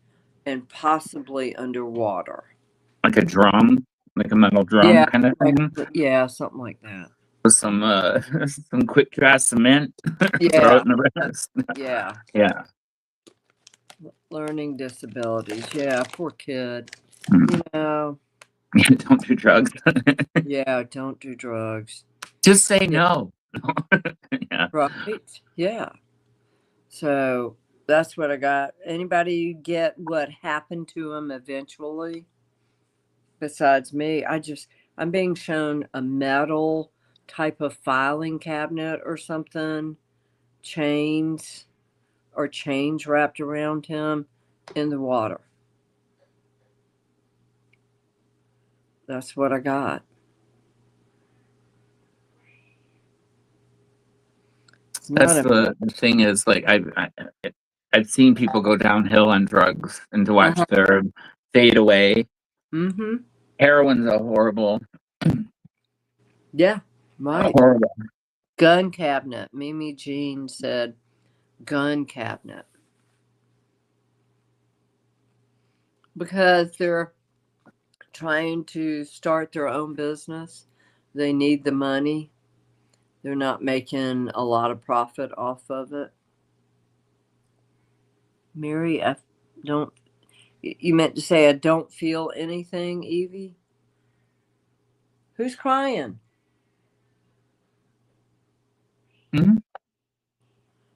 and possibly underwater. Like a drum, like a metal drum kind of thing. Yeah, something like that. With some some quick dry cement. Throw Yeah, it in the wrist. yeah. Yeah. Learning disabilities. Yeah, poor kid. Mhm. You know, Don't do drugs. yeah, don't do drugs. Just say no. Yeah. Right? Yeah. So that's what I got. Anybody get what happened to him eventually? Besides me, I'm being shown a metal type of filing cabinet or something, chains wrapped around him in the water. That's what I got. That's the thing is like I've seen people go downhill on drugs and to watch their fade away. Mm-hmm. Heroin's a horrible. Yeah, right. Horrible. Gun cabinet. Mimi Jean said gun cabinet. Because they're trying to start their own business. They need the money. They're not making a lot of profit off of it. Mary, I don't. You meant to say I don't feel anything, Evie? Who's crying? Hmm?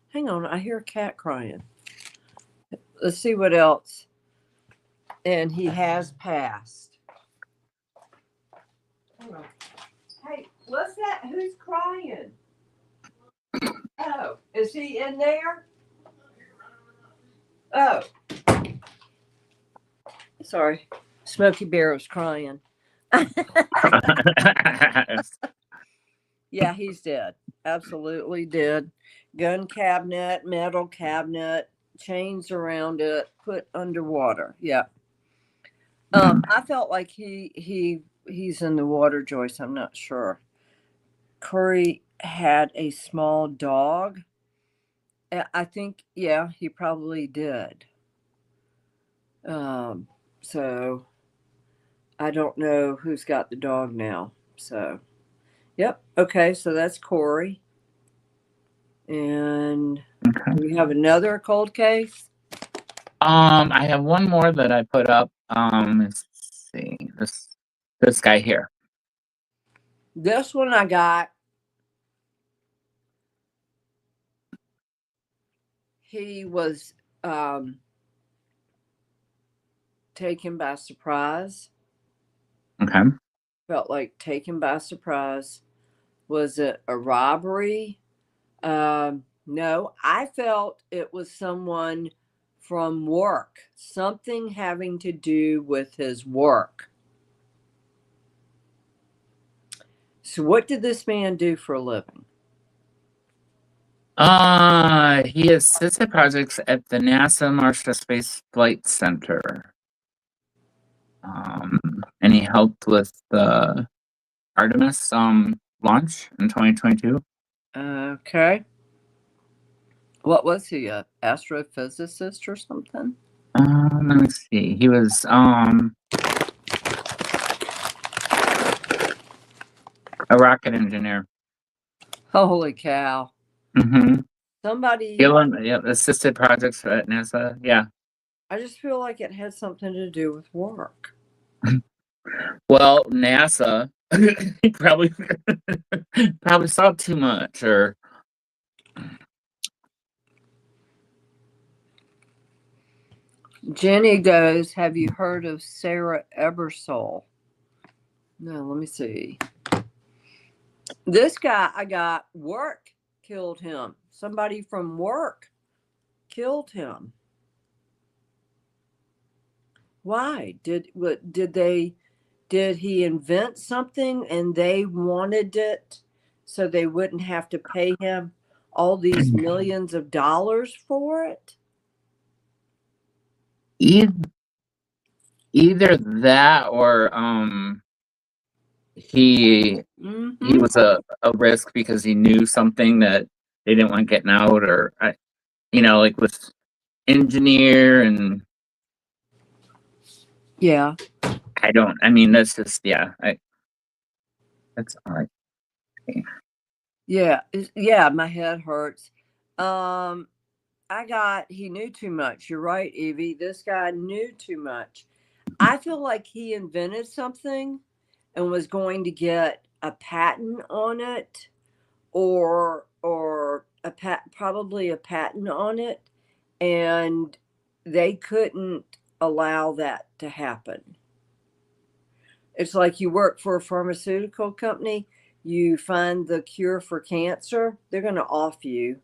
Hang on, I hear a cat crying. Let's see what else. And he has passed. Hang on. Hey, what's that? Who's crying? Oh, is he in there? Oh, sorry. Smokey Bear was crying. Yeah, he's dead. Absolutely dead. Gun cabinet, metal cabinet, chains around it, put underwater. Yeah. I felt like he's in the water, Joyce. I'm not sure. Curry had a small dog. I think, yeah, he probably did. So I don't know who's got the dog now. So, yep. Okay, so that's Corey. And do we have another cold case? I have one more that I put up. Let's see, this guy here. This one I got. He was taken by surprise. Okay. Felt like taken by surprise. Was it a robbery? No, I felt it was someone from work, something having to do with his work. So, what did this man do for a living? He assisted projects at the NASA Marshall Space Flight Center. And he helped with the Artemis launch in 2022. Okay. What was he, a astrophysicist or something? Let me see. He was a rocket engineer. Holy cow. Mm-hmm. Somebody, Yeah, assisted projects at NASA. Yeah. I just feel like it had something to do with work. Well, NASA he probably saw too much, or Jenny goes, have you heard of Sarah Ebersole? No, let me see. This guy I got, work killed him. Somebody from work killed him. Why? Did he invent something and they wanted it so they wouldn't have to pay him all these millions of dollars for it? either that, or he was a risk because he knew something that they didn't want getting out, or like with engineer, and Yeah. I mean, that's just, that's all right. Yeah. Yeah, my head hurts. He knew too much. You're right, Evie. This guy knew too much. I feel like he invented something and was going to get a patent on it, or probably a patent on it, and they couldn't allow that to happen. It's like you work for a pharmaceutical company, you find the cure for cancer, they're going to off you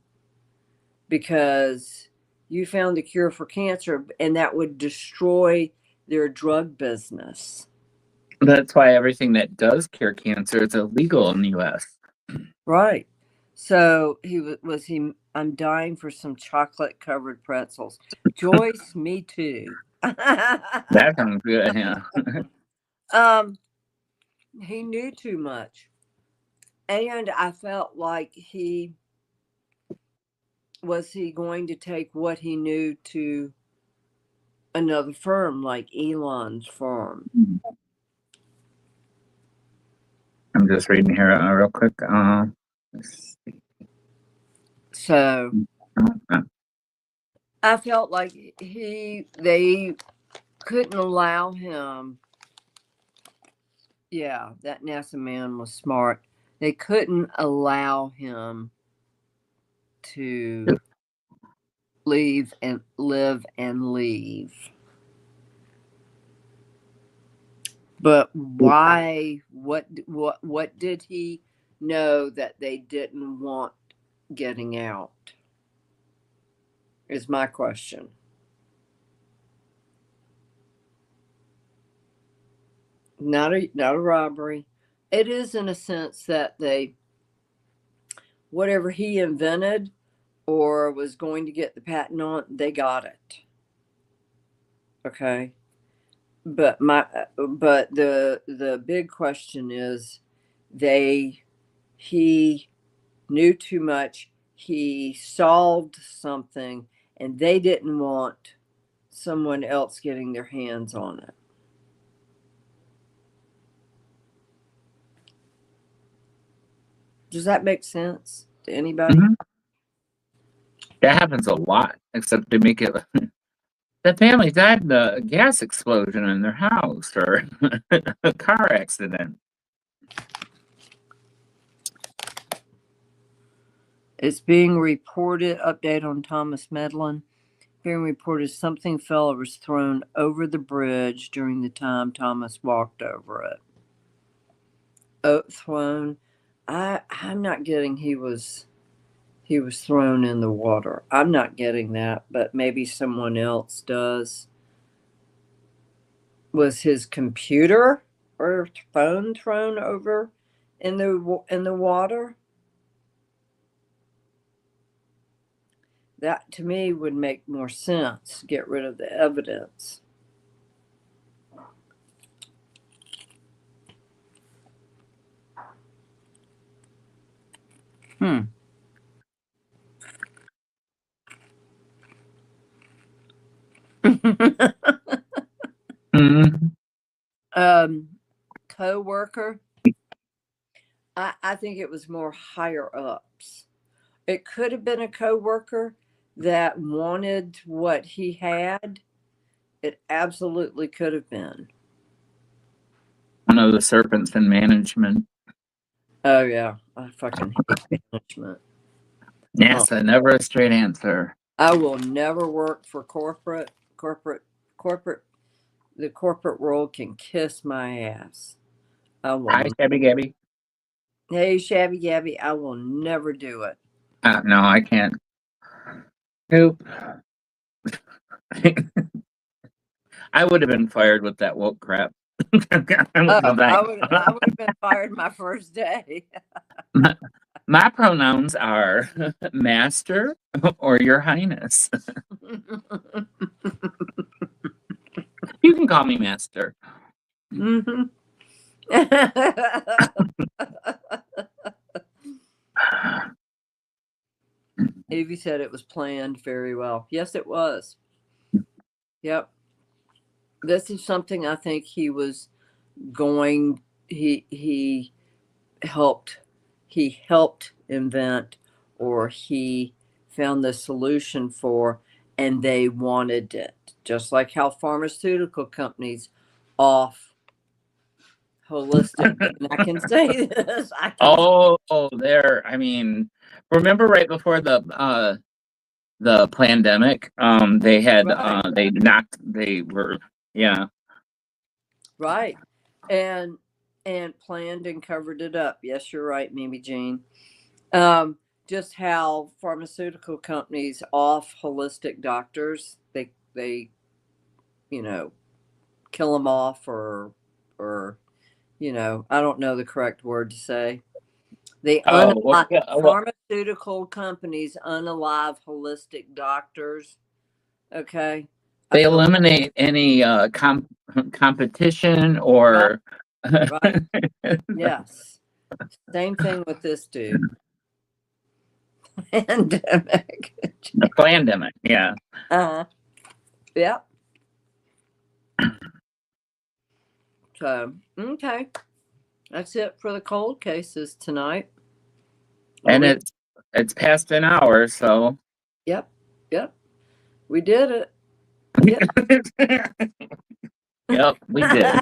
because you found the cure for cancer, and that would destroy their drug business. That's why everything that does cure cancer is illegal in the U.S. Right. So I'm dying for some chocolate covered pretzels. Joyce, me too. That sounds good. Yeah. He knew too much. And I felt like was he going to take what he knew to another firm like Elon's firm? just reading here real quick. Let's see. So Uh, I felt like they couldn't allow him. Yeah, that NASA man was smart. They couldn't allow him to leave and live and leave. But why? What did he know that they didn't want getting out? Is my question. Not a robbery. It is in a sense that whatever he invented or was going to get the patent on, they got it. Okay. But the big question is he knew too much. He solved something and they didn't want someone else getting their hands on it. Does that make sense to anybody? Mhm. That happens a lot, except they make it. The family died in a gas explosion in their house or a car accident. It's being reported, update on Thomas Medlin. Being reported something fell or was thrown over the bridge during the time Thomas walked over it. Oh, thrown. I'm not getting he was thrown in the water. I'm not getting that, but maybe someone else does. Was his computer or phone thrown over in the water? That to me would make more sense. Get rid of the evidence. Mhm. Co-worker. I think it was more higher ups. It could have been a co-worker that wanted what he had. It absolutely could have been. One of the serpents in management. Oh yeah, I fucking hate management. NASA, never a straight answer. I will never work for corporate. The corporate world can kiss my ass. I will. Hi, Gabby Gabby. Hey, Shabby Gabby, I will never do it. No, I can't. Nope. I would have been fired with that woke crap. I would have been fired my first day. My pronouns are master or your highness. You can call me master. Mm-hmm. Evie said it was planned very well. Yes, it was. Yep. This is something I think he was going. He helped invent, or he found the solution for, and they wanted it. Just like how pharmaceutical companies off holistic, and I can say this. There. I mean, remember right before the pandemic, they had Right. they were, yeah. Right. And planned and covered it up. Yes, you're right, Mimi Jean. Just how pharmaceutical companies off holistic doctors, they kill them off, or I don't know the correct word to say. They pharmaceutical companies unalive holistic doctors. Okay. They eliminate any competition or Right. Yes. Same thing with this dude. Pandemic. the pandemic. Yeah. Yep. So, okay. That's it for the cold cases tonight. And it's past an hour, so Yep. We did it. yep, we did.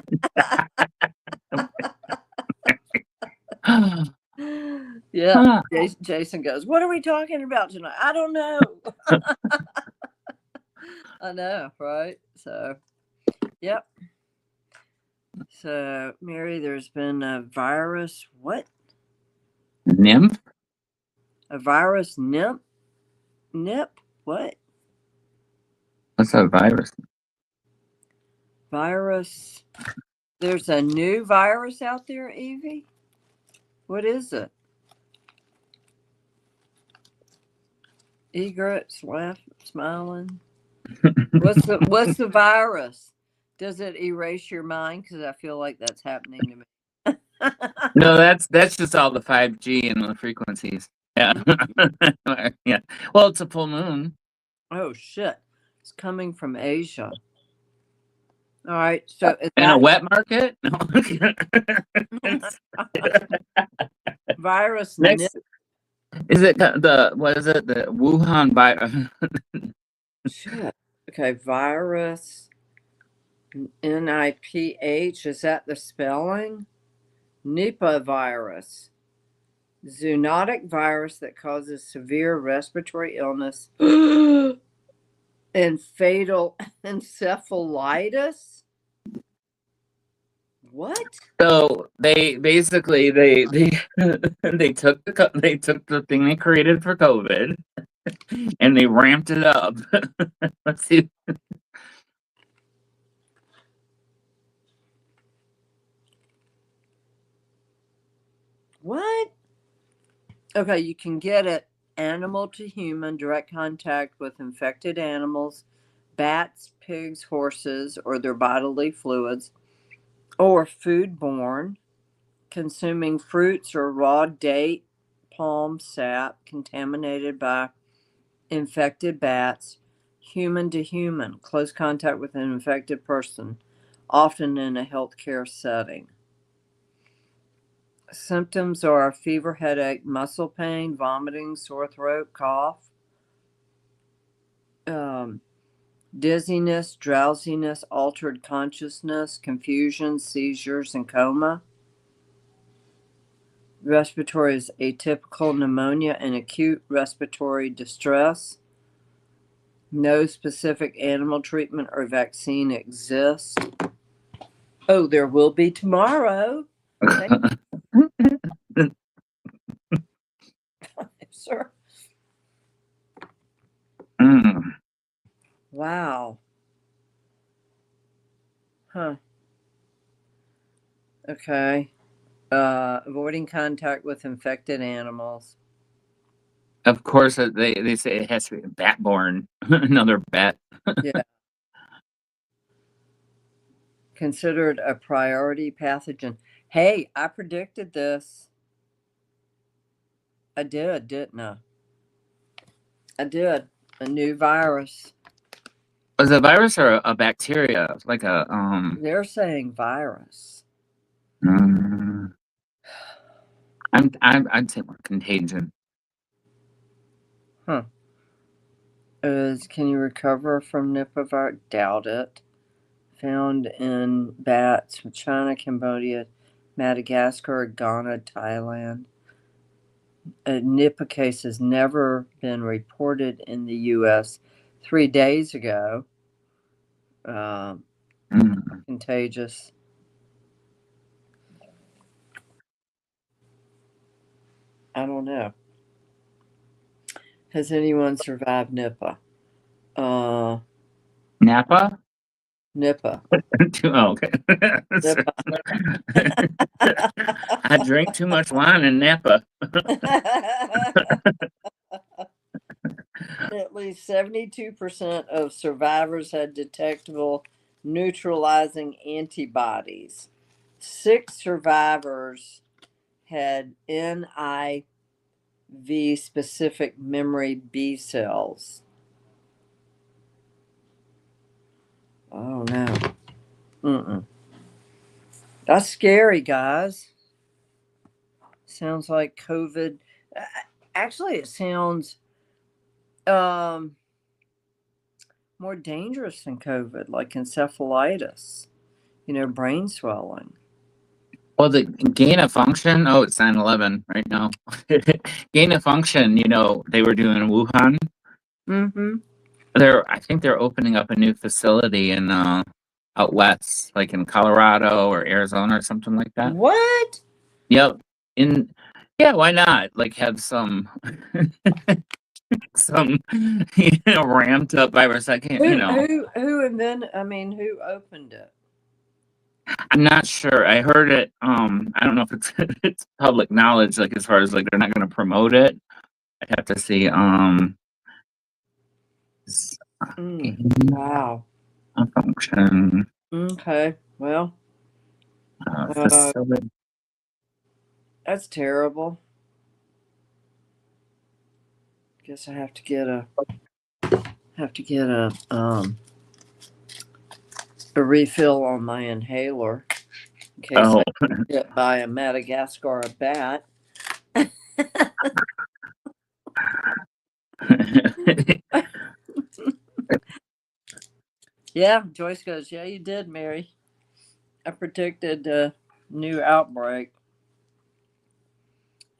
Yeah. Huh. Jason goes, "What are we talking about tonight?" I don't know. I know, right? So, yep. So, Mary, there's been a virus. What? Nymph? A virus nip? Nip? What? What's a virus? Virus. There's a new virus out there, Evie? What is it? Egret's smiling. What's the virus? Does it erase your mind? Because I feel like that's happening to me. No, that's just all the 5G and the frequencies. Yeah. Yeah. Well, it's a full moon. Oh shit. It's coming from Asia. All right. So is And a that wet market? No. virus Next, is it what is it? The Wuhan virus? Shit. Okay, virus NIPH. Is that the spelling? Nipah virus. Zoonotic virus that causes severe respiratory illness and fatal encephalitis. What? So they basically they they took the thing they created for COVID and they ramped it up. Let's see. What? Okay, you can get it animal to human, direct contact with infected animals, bats, pigs, horses, or their bodily fluids, or foodborne, consuming fruits or raw date, palm sap contaminated by infected bats, human to human, close contact with an infected person, often in a healthcare setting. Symptoms are fever, headache, muscle pain, vomiting, sore throat, cough, dizziness, drowsiness, altered consciousness, confusion, seizures, and coma. Respiratory is atypical pneumonia and acute respiratory distress. No specific animal treatment or vaccine exists. Oh, there will be tomorrow. Thank you, sir. Mm. Wow. Huh. Okay. Avoiding contact with infected animals. Of course, they say it has to be bat-borne. Another bat. Yeah. Considered a priority pathogen. Hey, I predicted this. I did, didn't I? I did. A new virus. Was it a virus or a bacteria? Like a They're saying virus. mm, I'd say more contagion. Huh. Can you recover from Nipah virus? Doubt it. Found in bats from China, Cambodia, Madagascar, Ghana, Thailand. A Nipah case has never been reported in the U.S. 3 days ago. Contagious. I don't know. Has anyone survived Nipah? Napa? Nipah. Oh, okay. I drank too much wine in Napa. At least 72% of survivors had detectable neutralizing antibodies. 6 survivors had NIV specific memory B cells. Oh no. That's scary, guys. Sounds like COVID. Actually, it sounds more dangerous than COVID, like encephalitis, brain swelling. Well, the gain of function, oh, it's 9/11 right now. Gain of function, they were doing in Wuhan. Mm-hmm. I think they're opening up a new facility in out west, like in Colorado or Arizona or something like that. What? Yep. Yeah, why not? Like have some some ramped up virus. I can't, Who invented? I mean, who opened it? I'm not sure. I heard it. I don't know if it's it's public knowledge, like as far as like they're not going to promote it. I'd have to see. Wow. Function. Okay. Well, Facility. that's terrible. Guess I have to get a refill on my inhaler in case I get hit by a Madagascar bat. Yeah, Joyce goes, yeah, you did, Mary. I predicted a new outbreak.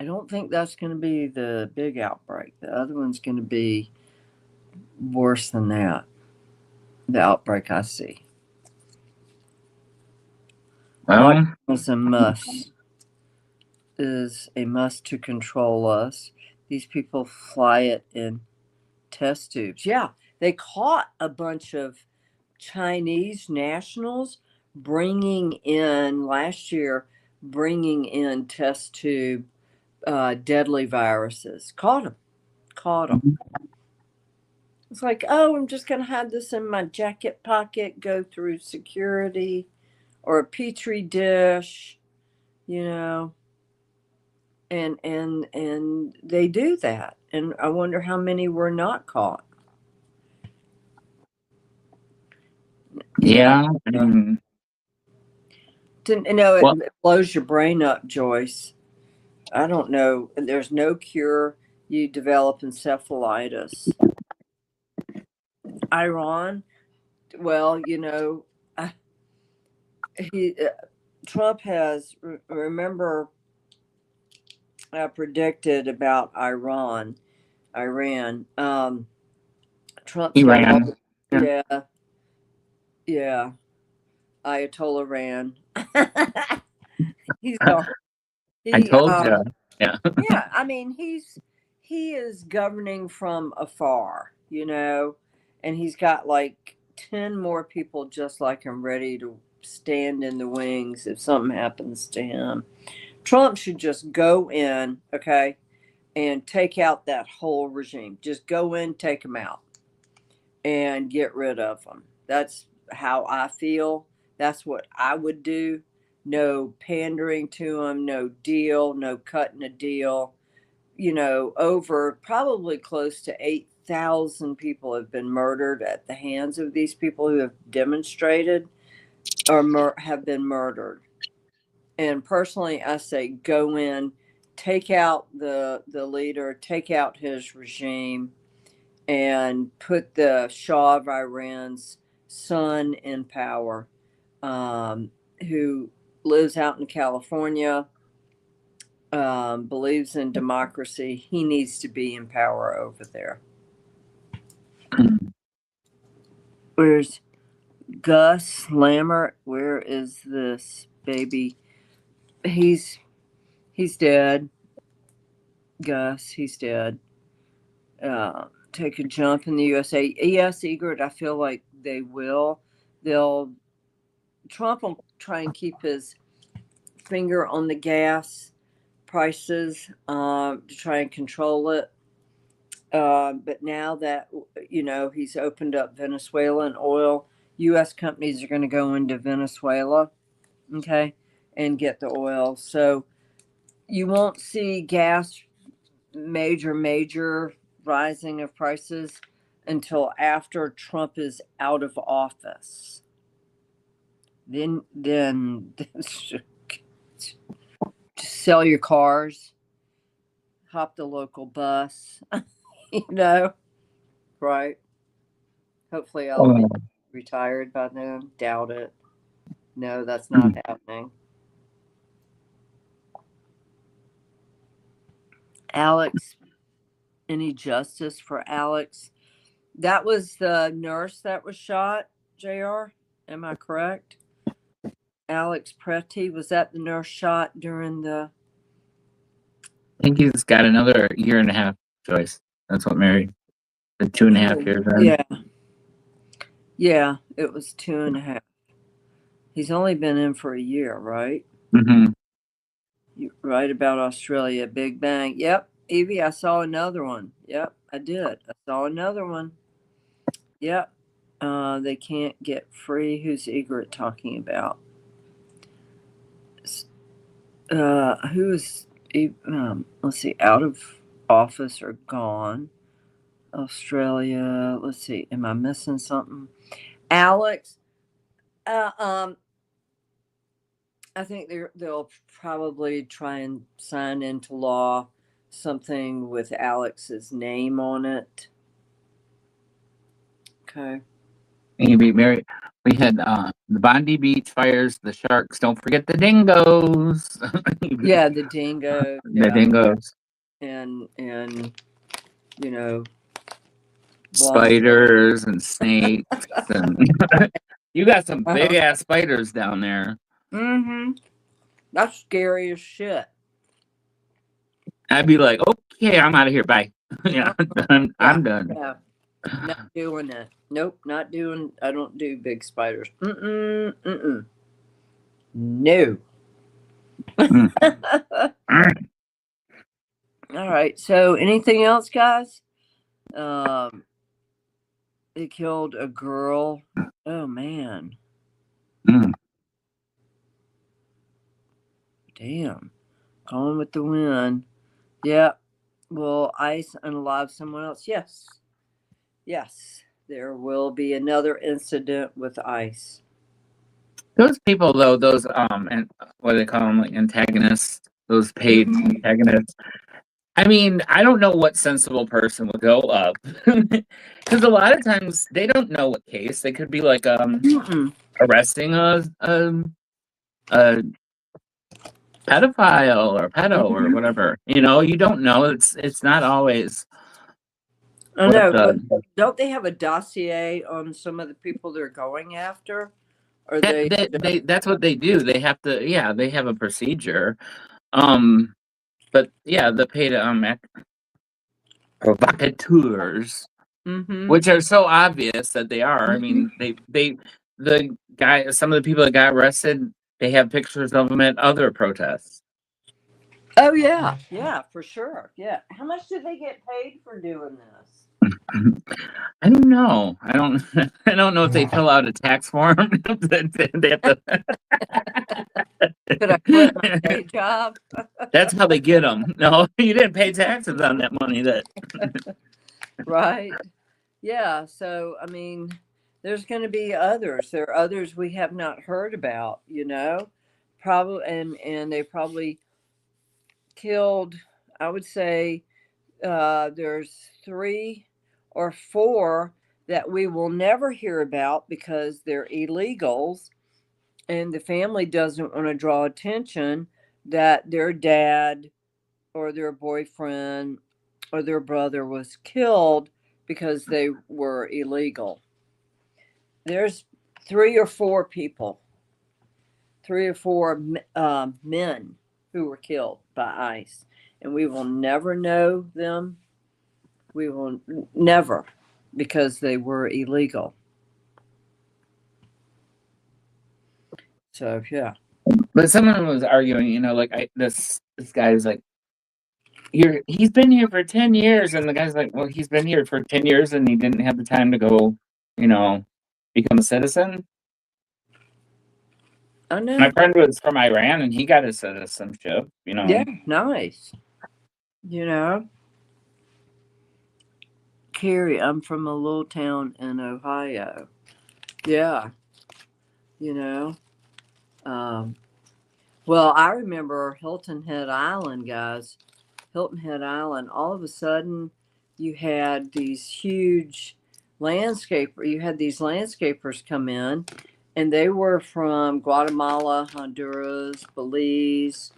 I don't think that's going to be the big outbreak. The other one's going to be worse than that. The outbreak I see. Well, is a must. Is a must to control us. These people fly it in test tubes. Yeah, they caught a bunch of Chinese nationals bringing in test tube deadly viruses. Caught them. It's like, oh, I'm just going to have this in my jacket pocket, go through security or a petri dish, and they do that. And I wonder how many were not caught. yeah. It blows your brain up, Joyce. I don't know. There's no cure. You develop encephalitis. Iran, well, Trump has, remember, I predicted about Iran. Trump's Iran. Yeah. Ayatollah ran. He's gone. I told you. Yeah. Yeah, I mean, he is governing from afar, and he's got like 10 more people just like him ready to stand in the wings if something happens to him. Trump should just go in, okay, and take out that whole regime. Just go in, take them out, and get rid of them. That's how I feel. That's what I would do. No pandering to them, no deal, no cutting a deal. Over probably close to 8,000 people have been murdered at the hands of these people who have demonstrated or have been murdered. And personally, I say go in, take out the leader, take out his regime, and put the Shah of Iran's son in power, who lives out in California, believes in democracy. He needs to be in power over there. Where's Gus Lammert? Where is this baby? He's dead. Gus, he's dead. Take a jump in the USA. Yes, Egret, I feel like they will. Trump will try and keep his finger on the gas prices to try and control it. But now that, he's opened up Venezuelan oil, U.S. companies are going to go into Venezuela, okay, and get the oil. So you won't see gas major rising of prices until after Trump is out of office. Then just sell your cars, hop the local bus, you know, right? Hopefully I'll be retired by then. Doubt it. No, that's not happening. Alex, any justice for Alex? That was the nurse that was shot, JR? Am I correct? Alex Pretty, was that the nurse shot during the... I think he's got another year and a half, Joyce. That's what Mary, the 2.5 years. Yeah. Yeah, it was 2.5. He's only been in for a year, right? Mm-hmm. You're right about Australia. Big Bang. Yep. Evie, I saw another one. Yep, I did. I saw another one. Yep. They can't get free. Who's Egret talking about? Who's, let's see, out of office or gone? Australia. Let's see. Am I missing something? Alex. I think they'll probably try and sign into law something with Alex's name on it. Okay. Maybe Mary. We had the Bondi Beach fires, the sharks. Don't forget the dingoes. Yeah, the dingo. The dingoes. And you know, spiders and snakes and you got some big ass spiders down there. Mm-hmm. That's scary as shit. I'd be like, okay, I'm out of here. Bye. Yeah, I'm done. Yeah. Not doing it. Nope, not doing. I don't do big spiders. No. All right. So, anything else, guys? They killed a girl. Oh man. Damn. Going with the wind. Yeah. Will ICE unalive someone else? Yes. Yes. There will be another incident with ICE. Those people, though, those and what do they call them, like antagonists? Those paid antagonists. I mean, I don't know what sensible person would go up because a lot of times they don't know what case. They could be like arresting a pedophile or pedo or whatever. You know, you don't know. It's not always. I know, but don't they have a dossier on some of the people they're going after? Or they that's what they do. They have to. Yeah, they have a procedure. But yeah, the paid provocateurs, which are so obvious that they are. I mean, the guy, some of the people that got arrested, they have pictures of them at other protests. Oh yeah, yeah, for sure. Yeah, how much do they get paid for doing this? I don't know. I don't know if they fill out a tax form. They have to. Could I quit my day job? That's how they get them. No, you didn't pay taxes on that money. Right. Yeah. So I mean, there's going to be others. There are others we have not heard about. You know, probably, and they probably killed. I would say there's 3 or 4 that we will never hear about because they're illegals. And the family doesn't want to draw attention that their dad or their boyfriend or their brother was killed because they were illegal. There's 3 or 4 people, 3 or 4 men who were killed by ICE. And we will never know them. We will never, because they were illegal. So yeah. But someone was arguing, you know, like this guy's like, he's been here for 10 years, and the guy's like, well, he's been here for 10 years, and he didn't have the time to go, you know, become a citizen. I know. My friend was from Iran, and he got his citizenship. You know. Yeah, nice. You know, Carrie, I'm from a little town in Ohio. Yeah. You know. Well, I remember Hilton Head Island, guys. Hilton Head Island, all of a sudden you had these huge landscapers come in, and they were from Guatemala, Honduras, Belize,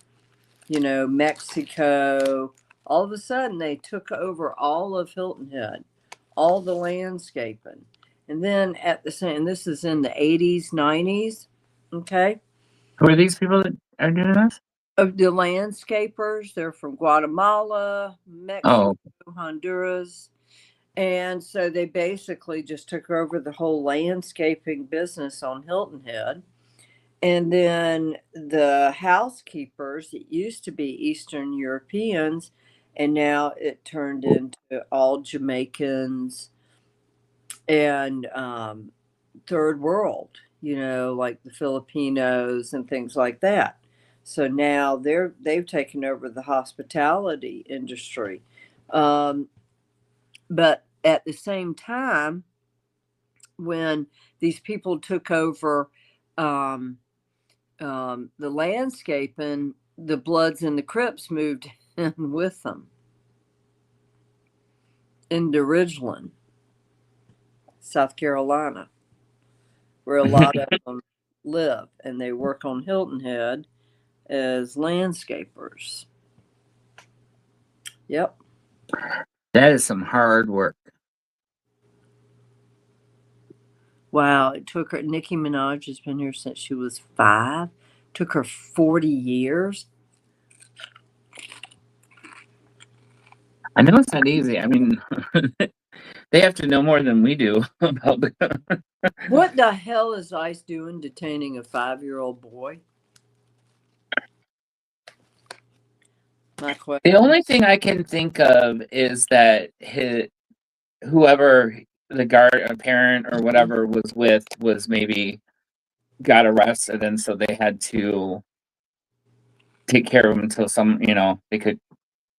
Mexico. All of a sudden they took over all of Hilton Head, all the landscaping. And then this is in the 80s, 90s, okay? Who are these people that are doing this? Of the landscapers, they're from Guatemala, Mexico, Oh, Honduras. And so they basically just took over the whole landscaping business on Hilton Head. And then the housekeepers, it used to be Eastern Europeans, and now it turned into all Jamaicans and third world, like the Filipinos and things like that. So now they've taken over the hospitality industry. But at the same time, when these people took over the landscaping, the Bloods and the Crips moved in with them into Ridgeland, South Carolina, where a lot of them live, and they work on Hilton Head as landscapers. Yep. that is some hard work. Wow, it took her. Nicki Minaj has been here since she was 5. Took her 40 years. I know it's not easy. I mean, they have to know more than we do about the. What the hell is ICE doing detaining a 5-year-old boy? My question. The only thing I can think of is that whoever the guard, a parent or whatever was with, was maybe got arrested, and so they had to take care of him until they could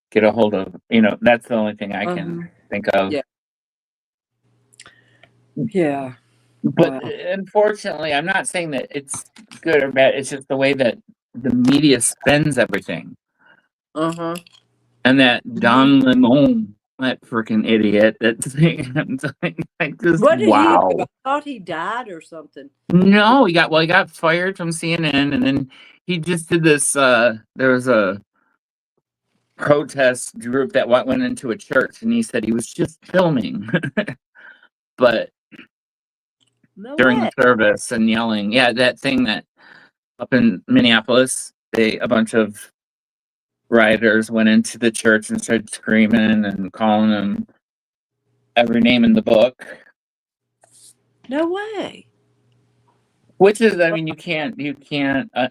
get a hold of. That's the only thing I can think of. Yeah. Yeah. But Wow. unfortunately, I'm not saying that it's good or bad. It's just the way that the media spends everything. Uh-huh. And that Don Lemon, that freaking idiot, like this. What did Wow. he do? I thought he died or something. No, he got fired from CNN, and then he just did this. There was a protest group that went into a church, and he said he was just filming, but No during way. the service and yelling, yeah, that thing that up in Minneapolis, a bunch of rioters went into the church and started screaming and calling him every name in the book. No way. Which is, I mean, you can't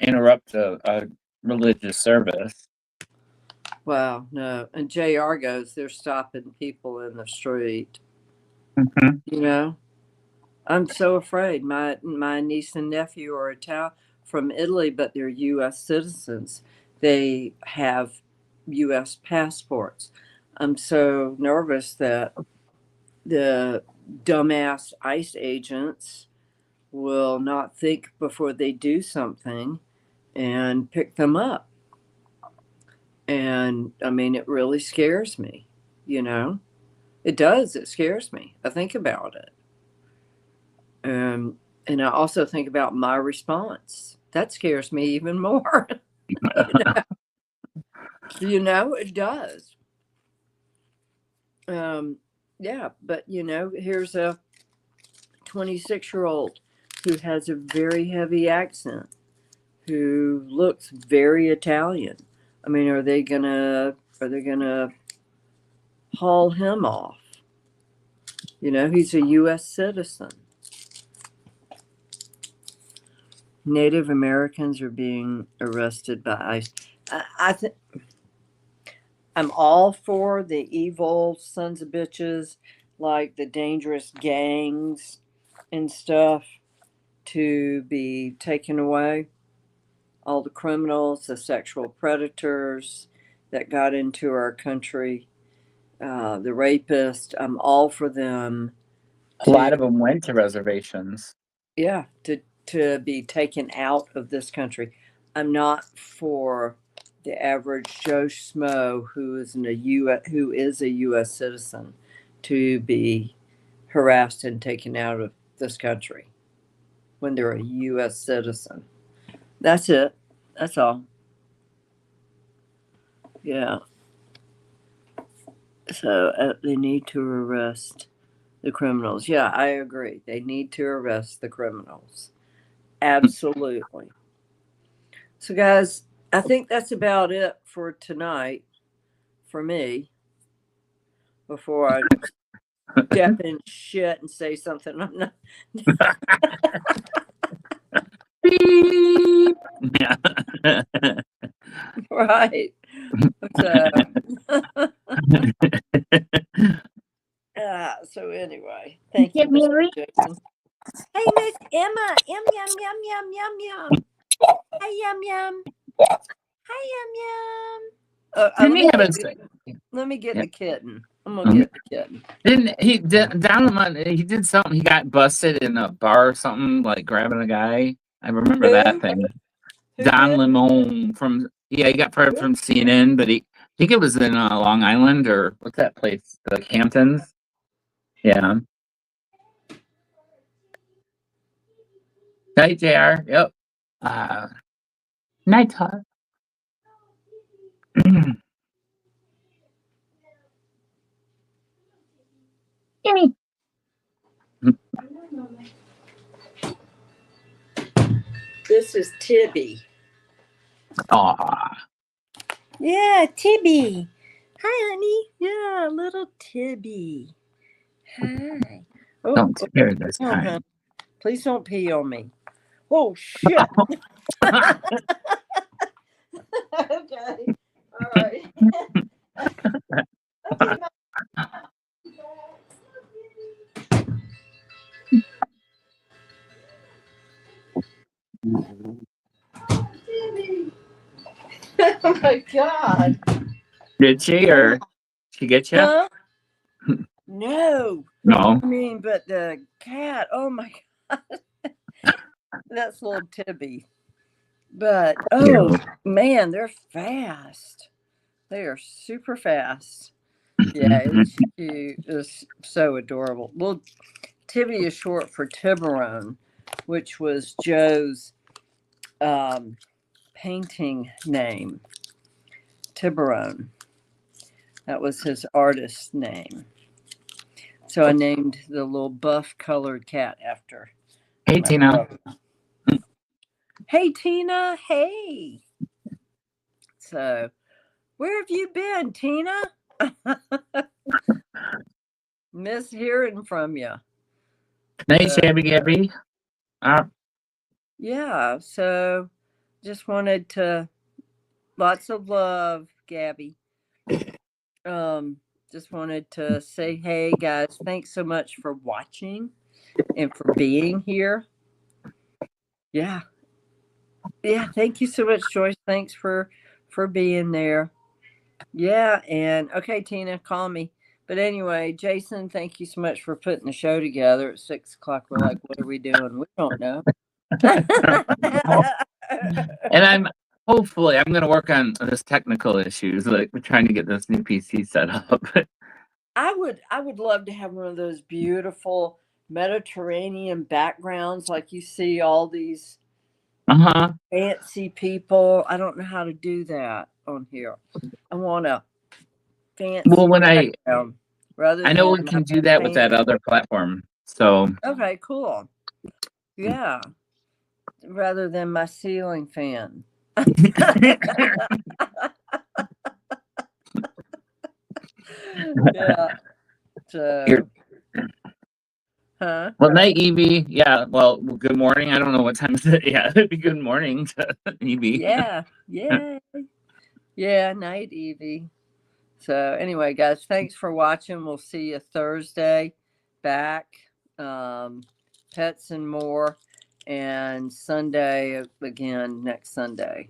interrupt a religious service. Wow, no. And JR goes, they're stopping people in the street. Mm-hmm. I'm so afraid. My niece and nephew are from Italy, but they're U.S. citizens. They have U.S. passports. I'm so nervous that the dumbass ICE agents will not think before they do something and pick them up. And I mean, it really scares me, It does. It scares me. I think about it. And I also think about my response. That scares me even more. It does. Yeah, but here's a 26-year-old who has a very heavy accent, who looks very Italian. I mean, are they gonna haul him off? He's a U.S. citizen. Native Americans are being arrested by ICE. I think I'm all for the evil sons of bitches, like the dangerous gangs and stuff, to be taken away. All the criminals, the sexual predators that got into our country, the rapists, I'm all for them. A lot of them went to reservations. Yeah, to be taken out of this country. I'm not for the average Joe Schmo who is a U.S. citizen to be harassed and taken out of this country when they're a U.S. citizen. That's it. That's all. Yeah. So they need to arrest the criminals. Yeah, I agree. They need to arrest the criminals. Absolutely. So, guys, I think that's about it for tonight for me. Before I step in shit and say something I'm not. Beep. Yeah. Right. So, so anyway, thank you, Mr. Jason. Hey, Miss Emma. Yum, yum, yum, yum, yum, yum. Hi, yum, yum. Hi, yum, yum. Let me get the kitten. I'm going to get the kitten. He did something. He got busted in a bar or something, like grabbing a guy. I remember that thing. Don Lemon he got fired from CNN, but I think it was in Long Island, or what's that place? The Hamptons. Yeah. Night, JR. Yep. Night talk. Gimme. This is Tibby. Aw. Yeah, Tibby. Hi, honey. Yeah, little Tibby. Hi. Oh, Don't scare this time. honey. Please don't pee on me. Oh, shit. Okay. All right. Okay, oh my God. Did she, or she get you? Huh? No. No. I mean, but the cat, oh my God. That's little Tibby. But, oh, man, they're fast. They are super fast. Yeah, it's cute. It's so adorable. Well, Tibby is short for Tiburon, which was Joe's painting name. Tiburon. That was his artist's name. So I named the little buff colored cat after. Hey, Tina. Hey, Tina. Hey. So, where have you been, Tina? Miss hearing from you. Night, Shabby Gabby. Yeah, so just wanted to, lots of love, Gabby. Just wanted to say, hey guys, thanks so much for watching and for being here. Yeah, thank you so much, Joyce. Thanks for being there. Yeah, and okay, Tina, call me. But anyway, Jason, thank you so much for putting the show together at 6 o'clock. We're like, what are we doing? We don't know. And I'm going to work on this technical issues, like we're trying to get this new PC set up. I would love to have one of those beautiful Mediterranean backgrounds, like you see all these fancy people. I don't know how to do that on here. I want a fancy background rather I know than we can do that with that other platform. So okay, cool. Yeah. Rather than my ceiling fan. Yeah. So, well, night, Evie. Yeah. Well, good morning. I don't know what time is it. Yeah, it'd be good morning to Evie. Yeah. Yeah. Night, Evie. So anyway, guys, thanks for watching. We'll see you Thursday back. Pets and more. And Sunday again next Sunday.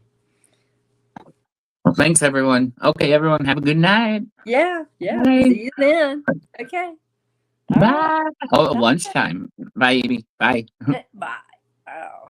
Well, thanks, everyone. Okay, everyone, have a good night. Yeah. Bye. See you then. Okay. Bye. Oh, lunchtime. Bye, Evie. Bye. Bye. Oh.